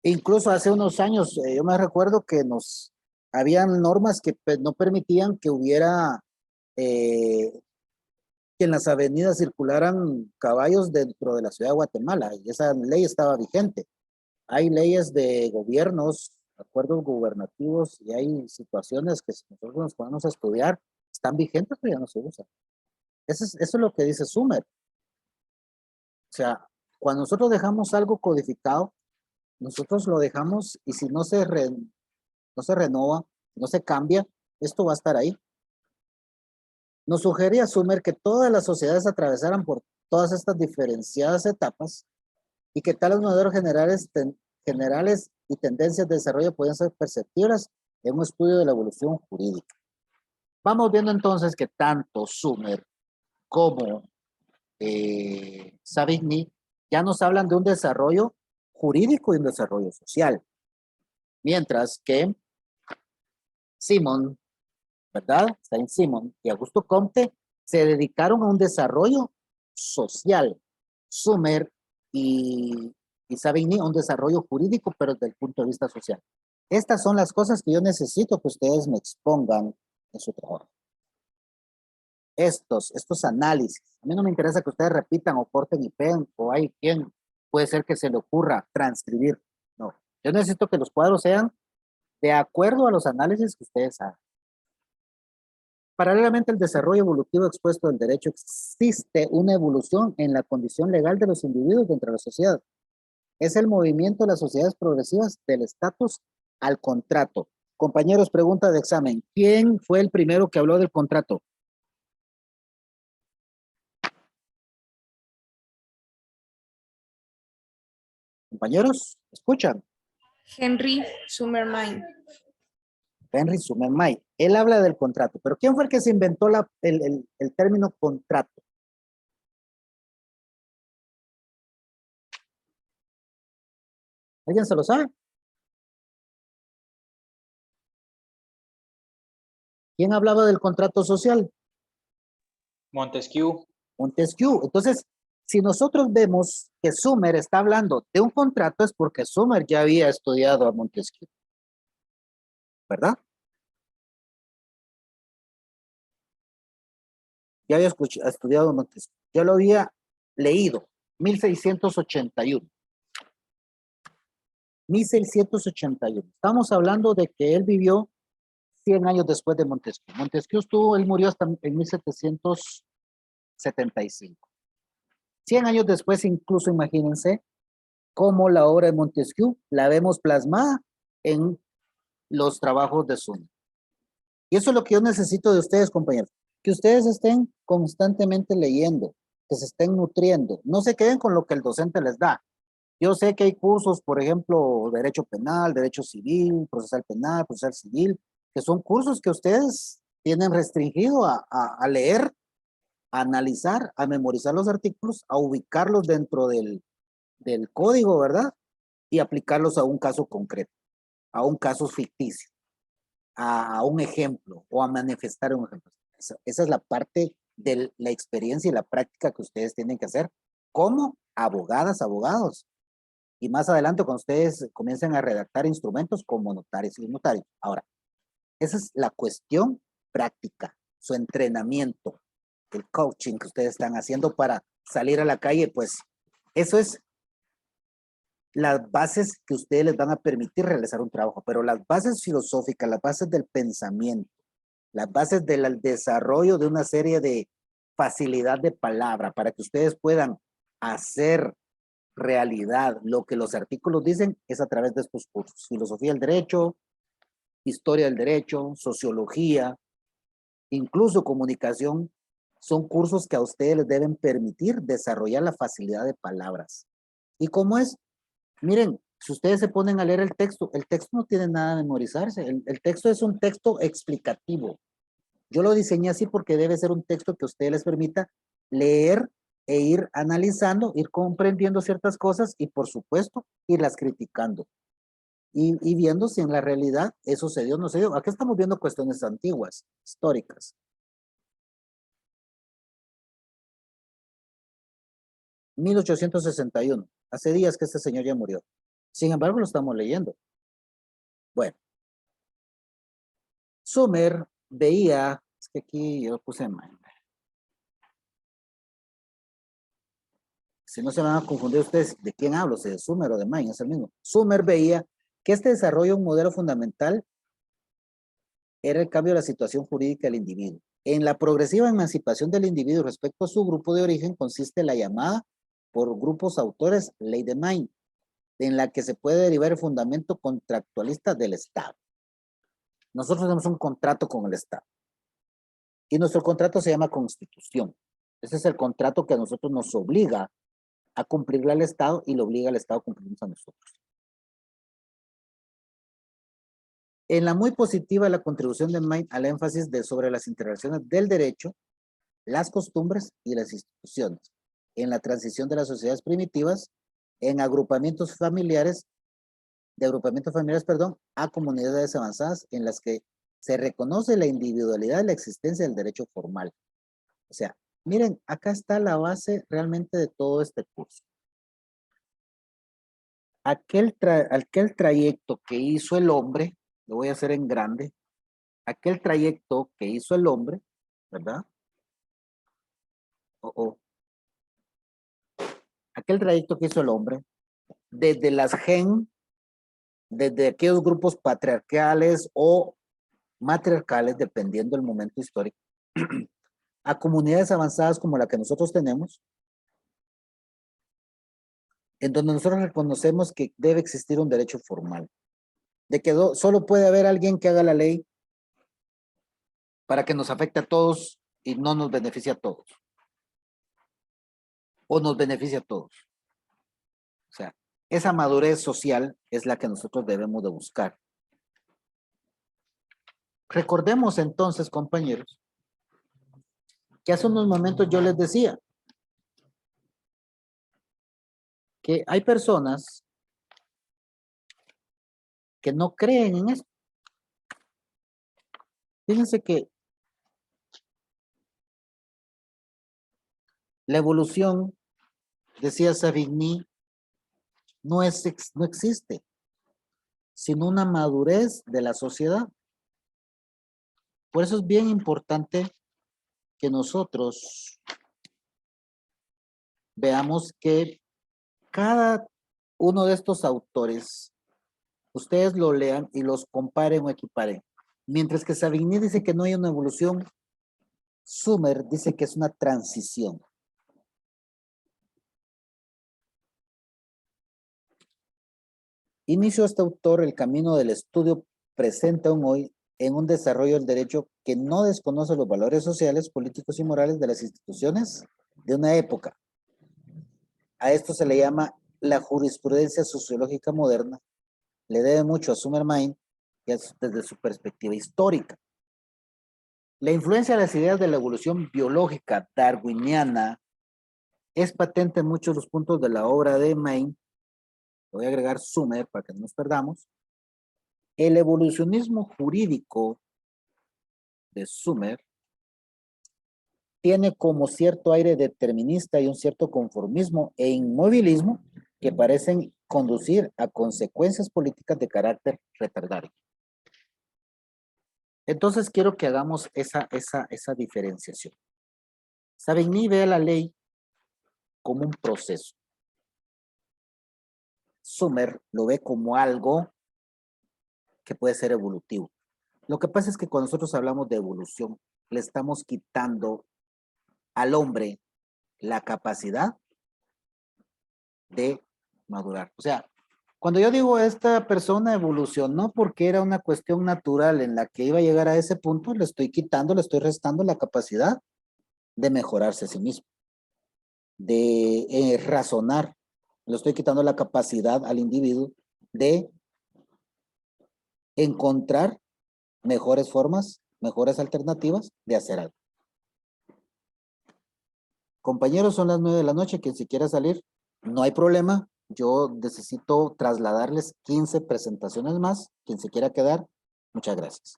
Incluso hace unos años, yo me recuerdo que habían normas que no permitían que hubiera, que en las avenidas circularan caballos dentro de la ciudad de Guatemala, y esa ley estaba vigente. Hay leyes de gobiernos, acuerdos gubernativos, y hay situaciones que si nosotros nos ponemos a estudiar, están vigentes, pero ya no se usan. Eso es lo que dice Sumer. O sea, cuando nosotros dejamos algo codificado, nosotros lo dejamos y si no se renova, no se cambia, esto va a estar ahí. Nos sugería Sumer que todas las sociedades atravesaran por todas estas diferenciadas etapas y que tales modelos generales y tendencias de desarrollo pueden ser perceptibles en un estudio de la evolución jurídica. Vamos viendo entonces que tanto Sumer como Savigny ya nos hablan de un desarrollo jurídico y un desarrollo social. Mientras que Simon, ¿verdad? Saint-Simon y Augusto Comte se dedicaron a un desarrollo social. Sumer y Savigny a un desarrollo jurídico, pero desde el punto de vista social. Estas son las cosas que yo necesito que ustedes me expongan en su trabajo. Estos análisis. A mí no me interesa que ustedes repitan o corten y peguen, o hay quien puede ser que se le ocurra transcribir. No, yo necesito que los cuadros sean de acuerdo a los análisis que ustedes hagan. Paralelamente al desarrollo evolutivo expuesto del derecho, existe una evolución en la condición legal de los individuos dentro de la sociedad. Es el movimiento de las sociedades progresivas del estatus al contrato. Compañeros, pregunta de examen. ¿Quién fue el primero que habló del contrato? Compañeros, ¿escuchan? Henry Sumermain. Henry Sumermain. Él habla del contrato, pero ¿quién fue el que se inventó el término contrato? ¿Alguien se lo sabe? ¿Quién hablaba del contrato social? Montesquieu. Montesquieu. Entonces, si nosotros vemos que Sumer está hablando de un contrato, es porque Sumer ya había estudiado a Montesquieu, ¿verdad? Ya había estudiado a Montesquieu. Yo lo había leído, 1681. 1681. Estamos hablando de que él vivió 100 años después de Montesquieu. Él murió hasta en 1775. 100 años después, incluso imagínense cómo la obra de Montesquieu la vemos plasmada en los trabajos de Sumer. Y eso es lo que yo necesito de ustedes, compañeros, que ustedes estén constantemente leyendo, que se estén nutriendo, no se queden con lo que el docente les da. Yo sé que hay cursos, por ejemplo, derecho penal, derecho civil, procesal penal, procesal civil, que son cursos que ustedes tienen restringido a leer, a analizar, a memorizar los artículos, a ubicarlos dentro del código, ¿verdad? Y aplicarlos a un caso concreto, a un caso ficticio, a un ejemplo o a manifestar un ejemplo. Esa es la parte de la experiencia y la práctica que ustedes tienen que hacer como abogadas, abogados. Y más adelante, cuando ustedes comiencen a redactar instrumentos como notarios y notarios. Ahora, esa es la cuestión práctica, su entrenamiento, el coaching que ustedes están haciendo para salir a la calle, pues eso es las bases que ustedes les van a permitir realizar un trabajo, pero las bases filosóficas, las bases del pensamiento, las bases del desarrollo de una serie de facilidad de palabra para que ustedes puedan hacer realidad lo que los artículos dicen es a través de estos cursos. Filosofía del derecho, historia del derecho, sociología, incluso comunicación, son cursos que a ustedes les deben permitir desarrollar la facilidad de palabras. ¿Y cómo es? Miren, si ustedes se ponen a leer el texto no tiene nada de memorizarse. El texto es un texto explicativo. Yo lo diseñé así porque debe ser un texto que a ustedes les permita leer e ir analizando, ir comprendiendo ciertas cosas y, por supuesto, irlas criticando. Y viendo si en la realidad eso se dio o no se dio. Aquí estamos viendo cuestiones antiguas, históricas. 1861. Hace días que este señor ya murió. Sin embargo, lo estamos leyendo. Bueno. Summer veía, es que aquí yo puse mal. Si no se van a confundir ustedes de quién hablo, si de Summer o de Main, es el mismo. Summer veía que este desarrollo de un modelo fundamental era el cambio de la situación jurídica del individuo. En la progresiva emancipación del individuo respecto a su grupo de origen consiste la llamada por grupos autores ley de Main, en la que se puede derivar el fundamento contractualista del Estado. Nosotros tenemos un contrato con el Estado. Y nuestro contrato se llama Constitución. Ese es el contrato que a nosotros nos obliga a cumplirle al Estado y le obliga al Estado a cumplirnos a nosotros. En la muy positiva, la contribución de Main al énfasis sobre las interrelaciones del derecho, las costumbres y las instituciones, en la transición de las sociedades primitivas, en agrupamientos familiares, a comunidades avanzadas en las que se reconoce la individualidad y la existencia del derecho formal. O sea, miren, acá está la base realmente de todo este curso. Aquel trayecto que hizo el hombre, lo voy a hacer en grande, aquel trayecto que hizo el hombre, ¿verdad? Aquel trayecto que hizo el hombre, desde desde aquellos grupos patriarcales o matriarcales, dependiendo del momento histórico, a comunidades avanzadas como la que nosotros tenemos, en donde nosotros reconocemos que debe existir un derecho formal, de que solo puede haber alguien que haga la ley para que nos afecte a todos y no nos beneficie a todos, o nos beneficie a todos. O sea, esa madurez social es la que nosotros debemos de buscar. Recordemos entonces, compañeros, que hace unos momentos yo les decía que hay personas que no creen en esto. Fíjense que la evolución, decía Savigny, no existe, sino una madurez de la sociedad. Por eso es bien importante que nosotros veamos que cada uno de estos autores, ustedes lo lean y los comparen o equiparen. Mientras que Savigny dice que no hay una evolución, Summer dice que es una transición. Inició este autor el camino del estudio presente aún hoy en un desarrollo del derecho que no desconoce los valores sociales, políticos y morales de las instituciones de una época. A esto se le llama la jurisprudencia sociológica moderna. Le debe mucho a Summer Main desde su perspectiva histórica. La influencia de las ideas de la evolución biológica darwiniana es patente en muchos de los puntos de la obra de Main. Voy a agregar Summer para que no nos perdamos. El evolucionismo jurídico de Summer tiene como cierto aire determinista y un cierto conformismo e inmovilismo que parecen conducir a consecuencias políticas de carácter retardario. Entonces quiero que hagamos esa diferenciación. Savigny ve a la ley como un proceso. Summer lo ve como algo que puede ser evolutivo. Lo que pasa es que cuando nosotros hablamos de evolución, le estamos quitando al hombre la capacidad de madurar. O sea, cuando yo digo esta persona evolucionó porque era una cuestión natural en la que iba a llegar a ese punto, le estoy quitando, le estoy restando la capacidad de mejorarse a sí mismo, de razonar. Le estoy quitando la capacidad al individuo de encontrar mejores formas, mejores alternativas de hacer algo. Compañeros, son las 9 de la noche, quien se quiera salir, no hay problema. Yo necesito trasladarles 15 presentaciones más. Quien se quiera quedar, muchas gracias.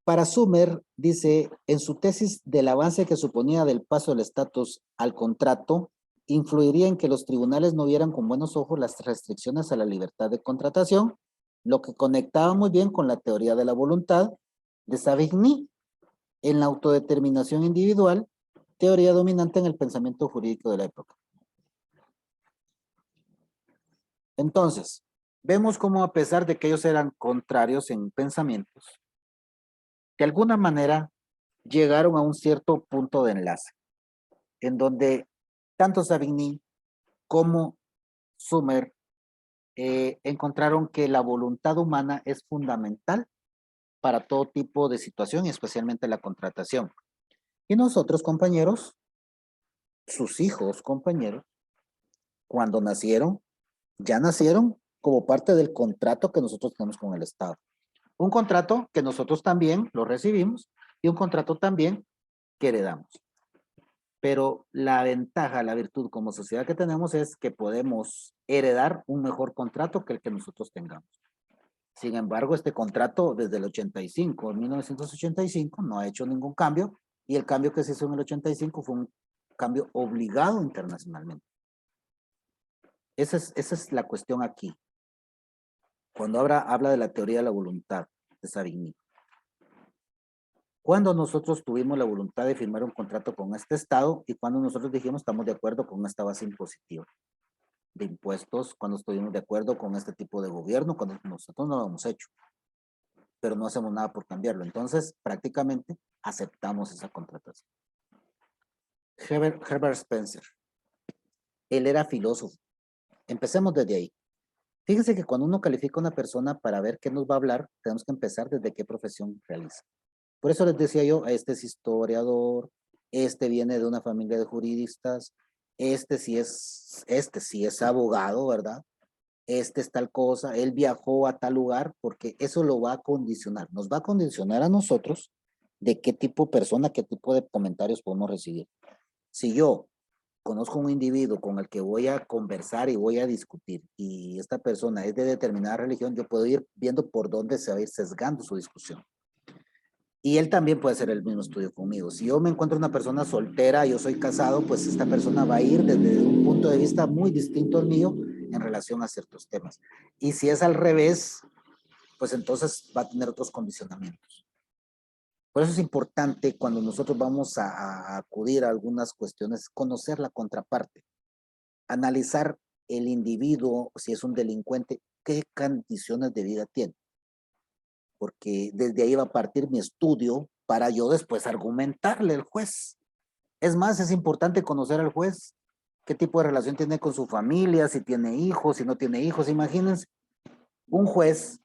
Para Summer, dice, en su tesis del avance que suponía del paso del estatus al contrato, influiría en que los tribunales no vieran con buenos ojos las restricciones a la libertad de contratación, lo que conectaba muy bien con la teoría de la voluntad de Savigny en la autodeterminación individual, teoría dominante en el pensamiento jurídico de la época. Entonces, vemos cómo a pesar de que ellos eran contrarios en pensamientos, de alguna manera llegaron a un cierto punto de enlace, en donde tanto Savigny como Sommer encontraron que la voluntad humana es fundamental para todo tipo de situación y especialmente la contratación. Y nosotros, compañeros, sus hijos, compañeros, cuando nacieron, ya nacieron como parte del contrato que nosotros tenemos con el Estado. Un contrato que nosotros también lo recibimos y un contrato también que heredamos. Pero la ventaja, la virtud como sociedad que tenemos es que podemos heredar un mejor contrato que el que nosotros tengamos. Sin embargo, este contrato desde el 85, en 1985, no ha hecho ningún cambio y el cambio que se hizo en el 85 fue un cambio obligado internacionalmente. Esa es la cuestión aquí. Cuando habla de la teoría de la voluntad de Savigny. Cuando nosotros tuvimos la voluntad de firmar un contrato con este Estado y cuando nosotros dijimos estamos de acuerdo con esta base impositiva de impuestos, cuando estuvimos de acuerdo con este tipo de gobierno, cuando nosotros no lo hemos hecho, pero no hacemos nada por cambiarlo. Entonces, prácticamente aceptamos esa contratación. Herbert Spencer, él era filósofo. Empecemos desde ahí. Fíjense que cuando uno califica a una persona para ver qué nos va a hablar, tenemos que empezar desde qué profesión realiza. Por eso les decía yo, este es historiador, este viene de una familia de juristas, este sí es abogado, ¿verdad? Este es tal cosa, él viajó a tal lugar, porque eso lo va a condicionar, nos va a condicionar a nosotros de qué tipo de persona, qué tipo de comentarios podemos recibir. Si yo conozco un individuo con el que voy a conversar y voy a discutir, y esta persona es de determinada religión, yo puedo ir viendo por dónde se va a ir sesgando su discusión. Y él también puede hacer el mismo estudio conmigo. Si yo me encuentro una persona soltera, yo soy casado, pues esta persona va a ir desde un punto de vista muy distinto al mío en relación a ciertos temas. Y si es al revés, pues entonces va a tener otros condicionamientos. Por eso es importante cuando nosotros vamos a acudir a algunas cuestiones, conocer la contraparte, analizar el individuo, si es un delincuente, qué condiciones de vida tiene. Porque desde ahí va a partir mi estudio para yo después argumentarle al juez. Es más, es importante conocer al juez, qué tipo de relación tiene con su familia, si tiene hijos, si no tiene hijos. Imagínense, un juez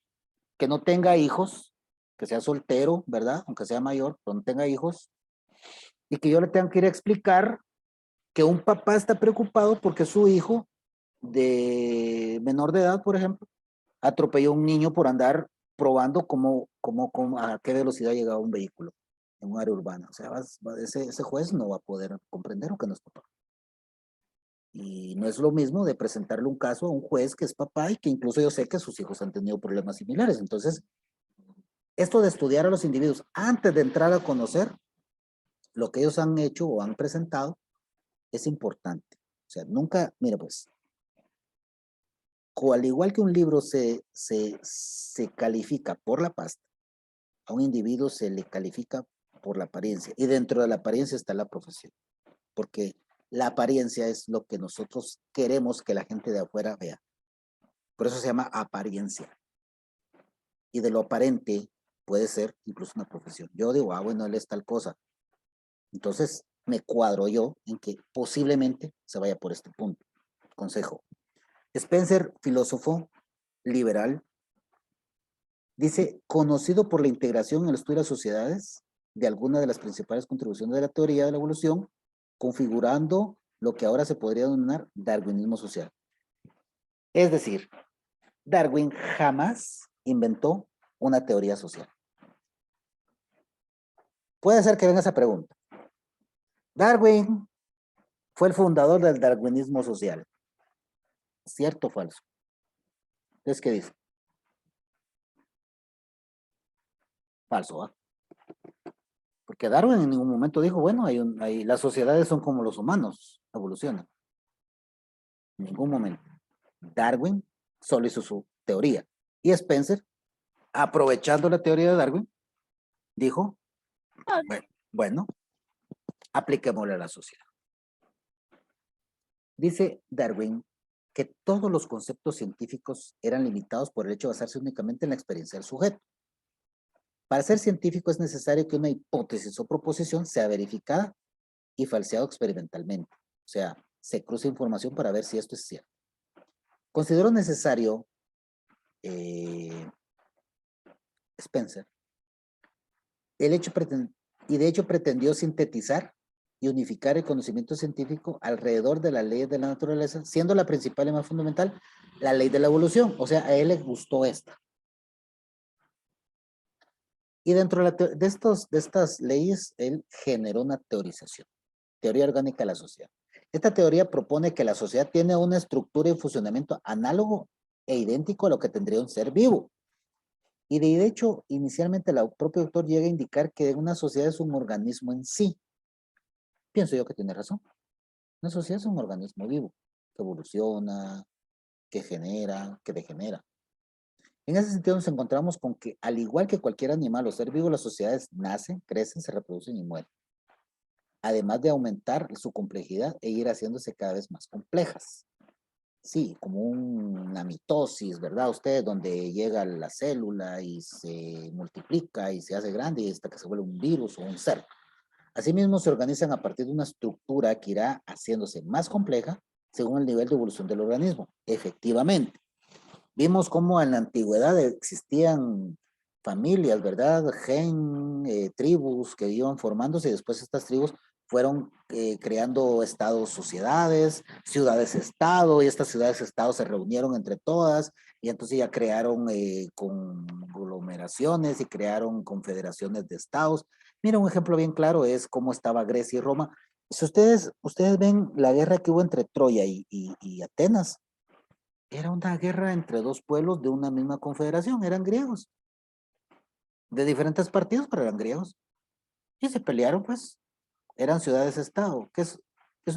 que no tenga hijos, que sea soltero, ¿verdad? Aunque sea mayor, pero no tenga hijos, y que yo le tenga que ir a explicar que un papá está preocupado porque su hijo de menor de edad, por ejemplo, atropelló a un niño por andar probando a qué velocidad llegaba un vehículo en un área urbana. O sea, ese juez no va a poder comprender lo que no es papá. Y no es lo mismo de presentarle un caso a un juez que es papá y que incluso yo sé que sus hijos han tenido problemas similares. Entonces, esto de estudiar a los individuos antes de entrar a conocer lo que ellos han hecho o han presentado es importante. O sea, nunca, mira pues, al igual que un libro se califica por la pasta, a un individuo se le califica por la apariencia. Y dentro de la apariencia está la profesión. Porque la apariencia es lo que nosotros queremos que la gente de afuera vea. Por eso se llama apariencia. Y de lo aparente puede ser incluso una profesión. Yo digo, bueno, él es tal cosa. Entonces me cuadro yo en que posiblemente se vaya por este punto. Consejo. Spencer, filósofo liberal, dice, conocido por la integración en el estudio de las sociedades de algunas de las principales contribuciones de la teoría de la evolución, configurando lo que ahora se podría denominar darwinismo social. Es decir, Darwin jamás inventó una teoría social. Puede ser que venga esa pregunta. Darwin fue el fundador del darwinismo social. ¿Cierto o falso? ¿Entonces qué dice? Falso, ¿ah? Porque Darwin en ningún momento dijo, bueno, las sociedades son como los humanos, evolucionan. En ningún momento. Darwin solo hizo su teoría. Y Spencer, aprovechando la teoría de Darwin, dijo, bueno, apliquémosle a la sociedad. Dice Darwin que todos los conceptos científicos eran limitados por el hecho de basarse únicamente en la experiencia del sujeto. Para ser científico es necesario que una hipótesis o proposición sea verificada y falseado experimentalmente. O sea, se cruza información para ver si esto es cierto. Considero necesario, Spencer, y de hecho pretendió sintetizar y unificar el conocimiento científico alrededor de las leyes de la naturaleza, siendo la principal y más fundamental la ley de la evolución. O sea, a él le gustó esta. Y dentro de estas leyes, él generó una teorización, teoría orgánica de la sociedad. Esta teoría propone que la sociedad tiene una estructura y funcionamiento análogo e idéntico a lo que tendría un ser vivo. Y de hecho, inicialmente el propio autor llega a indicar que una sociedad es un organismo en sí. Pienso yo que tiene razón. Una sociedad es un organismo vivo, que evoluciona, que genera, que degenera. En ese sentido nos encontramos con que, al igual que cualquier animal o ser vivo, las sociedades nacen, crecen, se reproducen y mueren. Además de aumentar su complejidad e ir haciéndose cada vez más complejas. Sí, como una mitosis, ¿verdad? Usted, donde llega la célula y se multiplica y se hace grande y hasta que se vuelve un virus o un ser. Asimismo, se organizan a partir de una estructura que irá haciéndose más compleja según el nivel de evolución del organismo. Efectivamente. Vimos cómo en la antigüedad existían familias, ¿verdad? Tribus que iban formándose y después estas tribus fueron creando estados, sociedades, ciudades-estado, y estas ciudades-estado se reunieron entre todas y entonces ya crearon conglomeraciones y crearon confederaciones de estados. Mira, un ejemplo bien claro es cómo estaba Grecia y Roma. Si ustedes ven la guerra que hubo entre Troya y Atenas, era una guerra entre dos pueblos de una misma confederación, eran griegos, de diferentes partidos, pero eran griegos. Y se pelearon, pues, eran ciudades-estado. ¿Qué es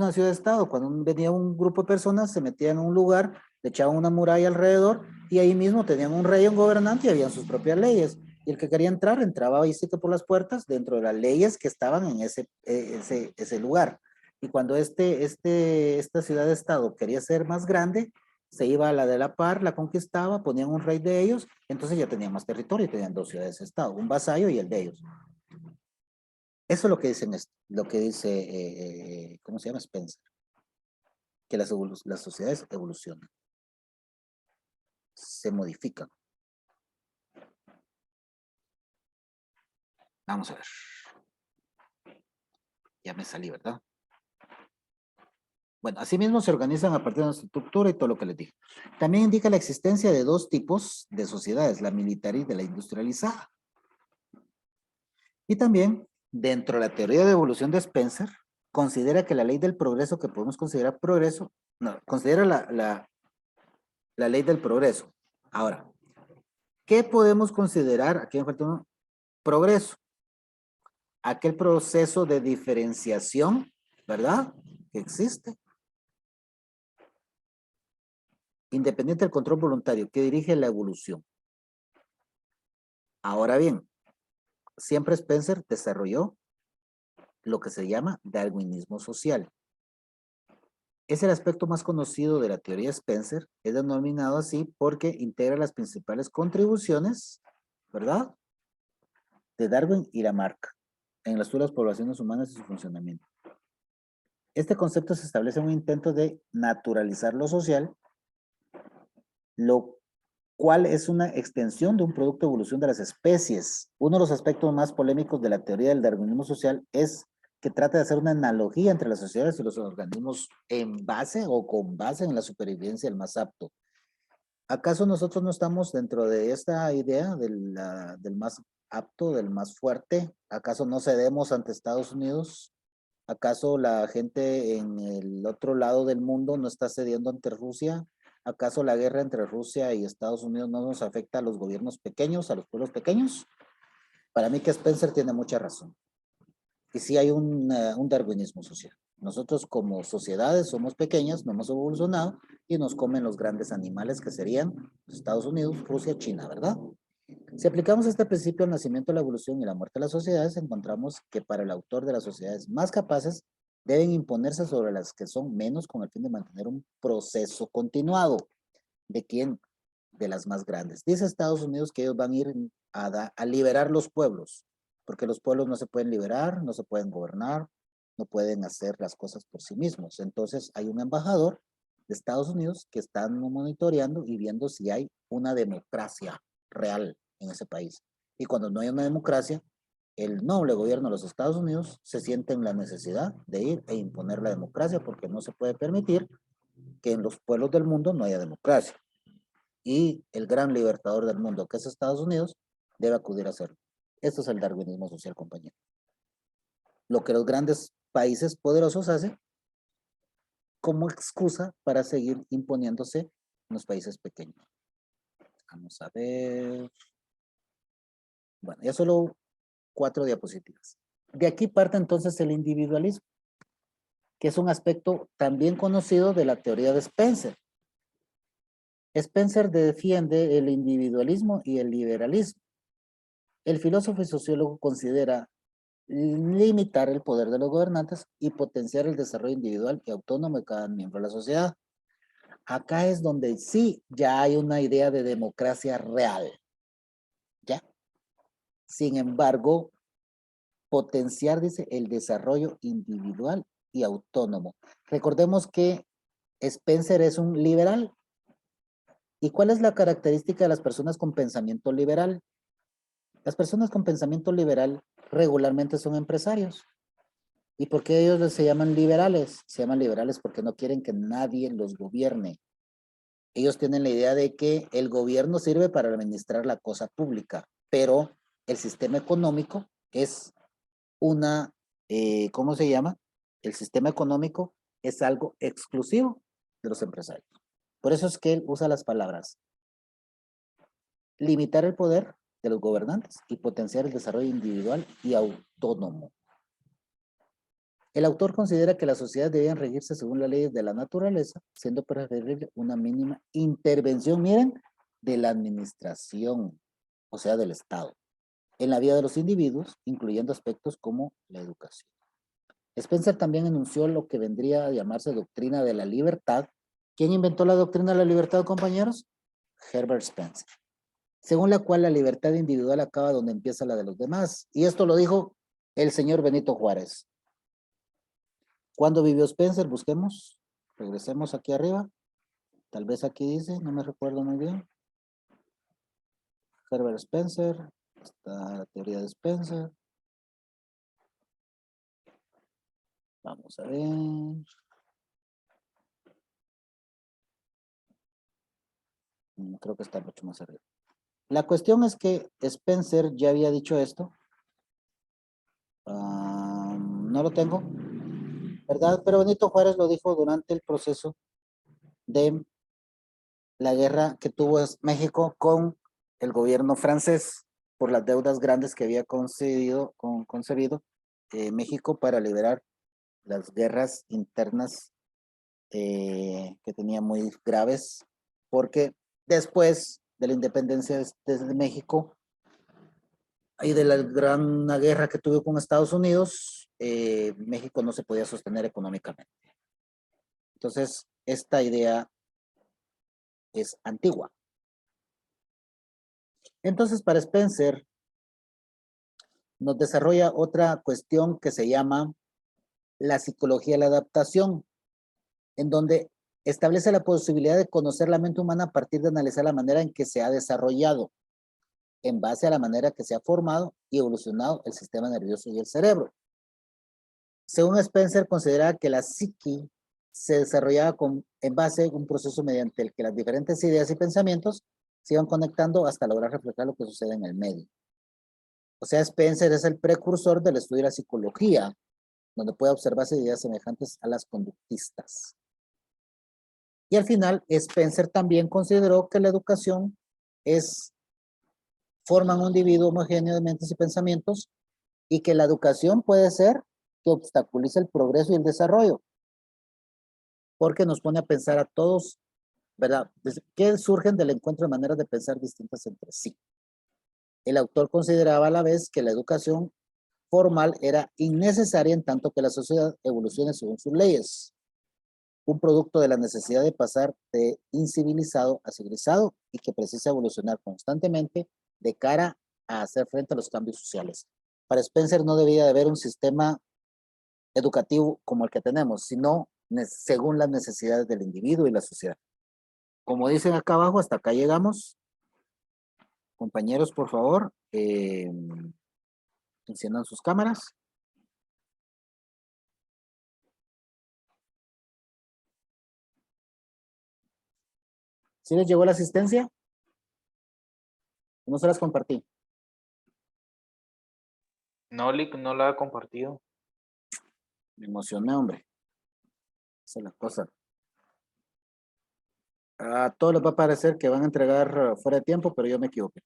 una ciudad-estado? Cuando venía un grupo de personas, se metían en un lugar, le echaban una muralla alrededor, y ahí mismo tenían un rey, un gobernante, y habían sus propias leyes. Y el que quería entrar, entraba ahí sí que por las puertas, dentro de las leyes que estaban en ese lugar. Y cuando esta ciudad-estado quería ser más grande, se iba a la de la par, la conquistaba, ponían un rey de ellos, entonces ya tenían más territorio y tenían dos ciudades-estado, un vasallo y el de ellos. Eso es lo que dicen, lo que dice, ¿cómo se llama? Spencer, que las sociedades evolucionan, se modifican. Vamos a ver. Ya me salí, ¿verdad? Bueno, asimismo se organizan a partir de nuestra estructura y todo lo que les dije. También indica la existencia de dos tipos de sociedades, la militar y de la industrializada. Y también, dentro de la teoría de evolución de Spencer, considera que la ley del progreso, que podemos considerar progreso, no, considera la ley del progreso. Ahora, ¿qué podemos considerar? Aquí me falta uno. Progreso. Aquel proceso de diferenciación, ¿verdad? Que existe. Independiente del control voluntario, que dirige la evolución. Ahora bien, siempre Spencer desarrolló lo que se llama darwinismo social. Es el aspecto más conocido de la teoría Spencer, es denominado así porque integra las principales contribuciones, ¿verdad?, de Darwin y Lamarck en el estudio de las poblaciones humanas y su funcionamiento. Este concepto se establece en un intento de naturalizar lo social, lo cual es una extensión de un producto de evolución de las especies. Uno de los aspectos más polémicos de la teoría del darwinismo social es que trata de hacer una analogía entre las sociedades y los organismos en base o con base en la supervivencia del más apto. ¿Acaso nosotros no estamos dentro de esta idea del más apto, del más fuerte? ¿Acaso no cedemos ante Estados Unidos? ¿Acaso la gente en el otro lado del mundo no está cediendo ante Rusia? ¿Acaso la guerra entre Rusia y Estados Unidos no nos afecta a los gobiernos pequeños, a los pueblos pequeños? Para mí que Spencer tiene mucha razón. Y sí hay un darwinismo social. Nosotros como sociedades somos pequeñas, no hemos evolucionado y nos comen los grandes animales que serían Estados Unidos, Rusia, China, ¿verdad? Si aplicamos este principio al nacimiento, la evolución y la muerte de las sociedades, encontramos que para el autor de las sociedades más capaces deben imponerse sobre las que son menos con el fin de mantener un proceso continuado. ¿De quién? De las más grandes. Dice Estados Unidos que ellos van a ir a liberar los pueblos, porque los pueblos no se pueden liberar, no se pueden gobernar, no pueden hacer las cosas por sí mismos. Entonces hay un embajador de Estados Unidos que están monitoreando y viendo si hay una democracia real en ese país. Y cuando no hay una democracia, el noble gobierno de los Estados Unidos se siente en la necesidad de ir e imponer la democracia porque no se puede permitir que en los pueblos del mundo no haya democracia. Y el gran libertador del mundo, que es Estados Unidos, debe acudir a hacerlo. Esto es el darwinismo social, compañero. Lo que los grandes países poderosos hacen como excusa para seguir imponiéndose en los países pequeños. Vamos a ver. Bueno, ya solo 4 diapositivas. De aquí parte entonces el individualismo, que es un aspecto también conocido de la teoría de Spencer. Spencer defiende el individualismo y el liberalismo. El filósofo y sociólogo considera limitar el poder de los gobernantes y potenciar el desarrollo individual y autónomo de cada miembro de la sociedad. Acá es donde sí ya hay una idea de democracia real. ¿Ya? Sin embargo, potenciar, dice, el desarrollo individual y autónomo. Recordemos que Spencer es un liberal. ¿Y cuál es la característica de las personas con pensamiento liberal? Las personas con pensamiento liberal regularmente son empresarios. ¿Y por qué ellos se llaman liberales? Se llaman liberales porque no quieren que nadie los gobierne. Ellos tienen la idea de que el gobierno sirve para administrar la cosa pública, pero el sistema económico es una, ¿cómo se llama? El sistema económico es algo exclusivo de los empresarios. Por eso es que él usa las palabras limitar el poder de los gobernantes y potenciar el desarrollo individual y autónomo. El autor considera que las sociedades debían regirse según las leyes de la naturaleza, siendo preferible una mínima intervención, miren, de la administración, o sea, del Estado, en la vida de los individuos, incluyendo aspectos como la educación. Spencer también enunció lo que vendría a llamarse doctrina de la libertad. ¿Quién inventó la doctrina de la libertad, compañeros? Herbert Spencer. Según la cual la libertad individual acaba donde empieza la de los demás. Y esto lo dijo el señor Benito Juárez. ¿Cuándo vivió Spencer? Busquemos. Regresemos aquí arriba. Tal vez aquí dice, no me recuerdo muy bien. Herbert Spencer. Está la teoría de Spencer. Vamos a ver. Creo que está mucho más arriba. La cuestión es que Spencer ya había dicho esto. No lo tengo, ¿verdad? Pero Benito Juárez lo dijo durante el proceso de la guerra que tuvo México con el gobierno francés por las deudas grandes que había concebido México para liberar las guerras internas que tenía muy graves, porque después de la independencia de México y de la gran guerra que tuvo con Estados Unidos, México no se podía sostener económicamente. Entonces, esta idea es antigua. Entonces, para Spencer, nos desarrolla otra cuestión que se llama la psicología de la adaptación, en donde establece la posibilidad de conocer la mente humana a partir de analizar la manera en que se ha desarrollado, en base a la manera que se ha formado y evolucionado el sistema nervioso y el cerebro. Según Spencer, considera que la psique se desarrollaba en base a un proceso mediante el que las diferentes ideas y pensamientos se iban conectando hasta lograr reflejar lo que sucede en el medio. O sea, Spencer es el precursor del estudio de la psicología, donde puede observarse ideas semejantes a las conductistas. Y al final, Spencer también consideró que la educación forman un individuo homogéneo de mentes y pensamientos, y que la educación puede ser que obstaculiza el progreso y el desarrollo. Porque nos pone a pensar a todos, ¿verdad? ¿Qué surgen del encuentro de maneras de pensar distintas entre sí? El autor consideraba a la vez que la educación formal era innecesaria en tanto que la sociedad evolucione según sus leyes, un producto de la necesidad de pasar de incivilizado a civilizado y que precisa evolucionar constantemente de cara a hacer frente a los cambios sociales. Para Spencer no debía de haber un sistema educativo como el que tenemos, sino según las necesidades del individuo y la sociedad. Como dicen acá abajo, hasta acá llegamos. Compañeros, por favor, enciendan sus cámaras. ¿Sí les llegó la asistencia? No se las compartí. No, Lick, no la ha compartido. Me emocioné, hombre. Esa es la cosa. A todos les va a parecer que van a entregar fuera de tiempo, pero yo me equivoqué.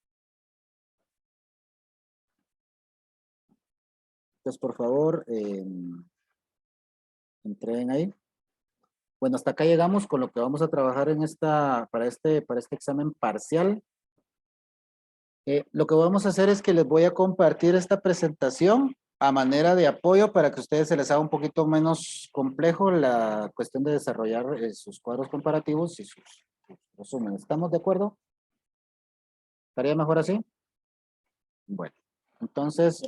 Entonces, por favor, entren ahí. Bueno, hasta acá llegamos con lo que vamos a trabajar en para este examen parcial. Lo que vamos a hacer es que les voy a compartir esta presentación a manera de apoyo para que a ustedes se les haga un poquito menos complejo la cuestión de desarrollar sus cuadros comparativos y sus resúmenes. ¿Estamos de acuerdo? ¿Estaría mejor así? Bueno, entonces,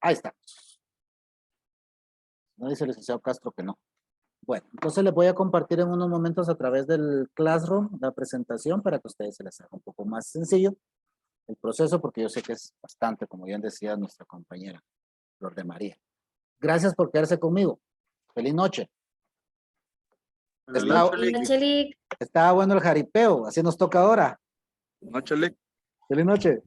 ahí está. No dice el licenciado Castro que no. Bueno, entonces les voy a compartir en unos momentos a través del Classroom la presentación para que a ustedes se les haga un poco más sencillo el proceso, porque yo sé que es bastante, como bien decía nuestra compañera Flor de María. Gracias por quedarse conmigo. Feliz noche. Buenas Está- noches, Lick. Angelique. Estaba bueno el jaripeo, así nos toca ahora. Noche, Lick. Feliz noche.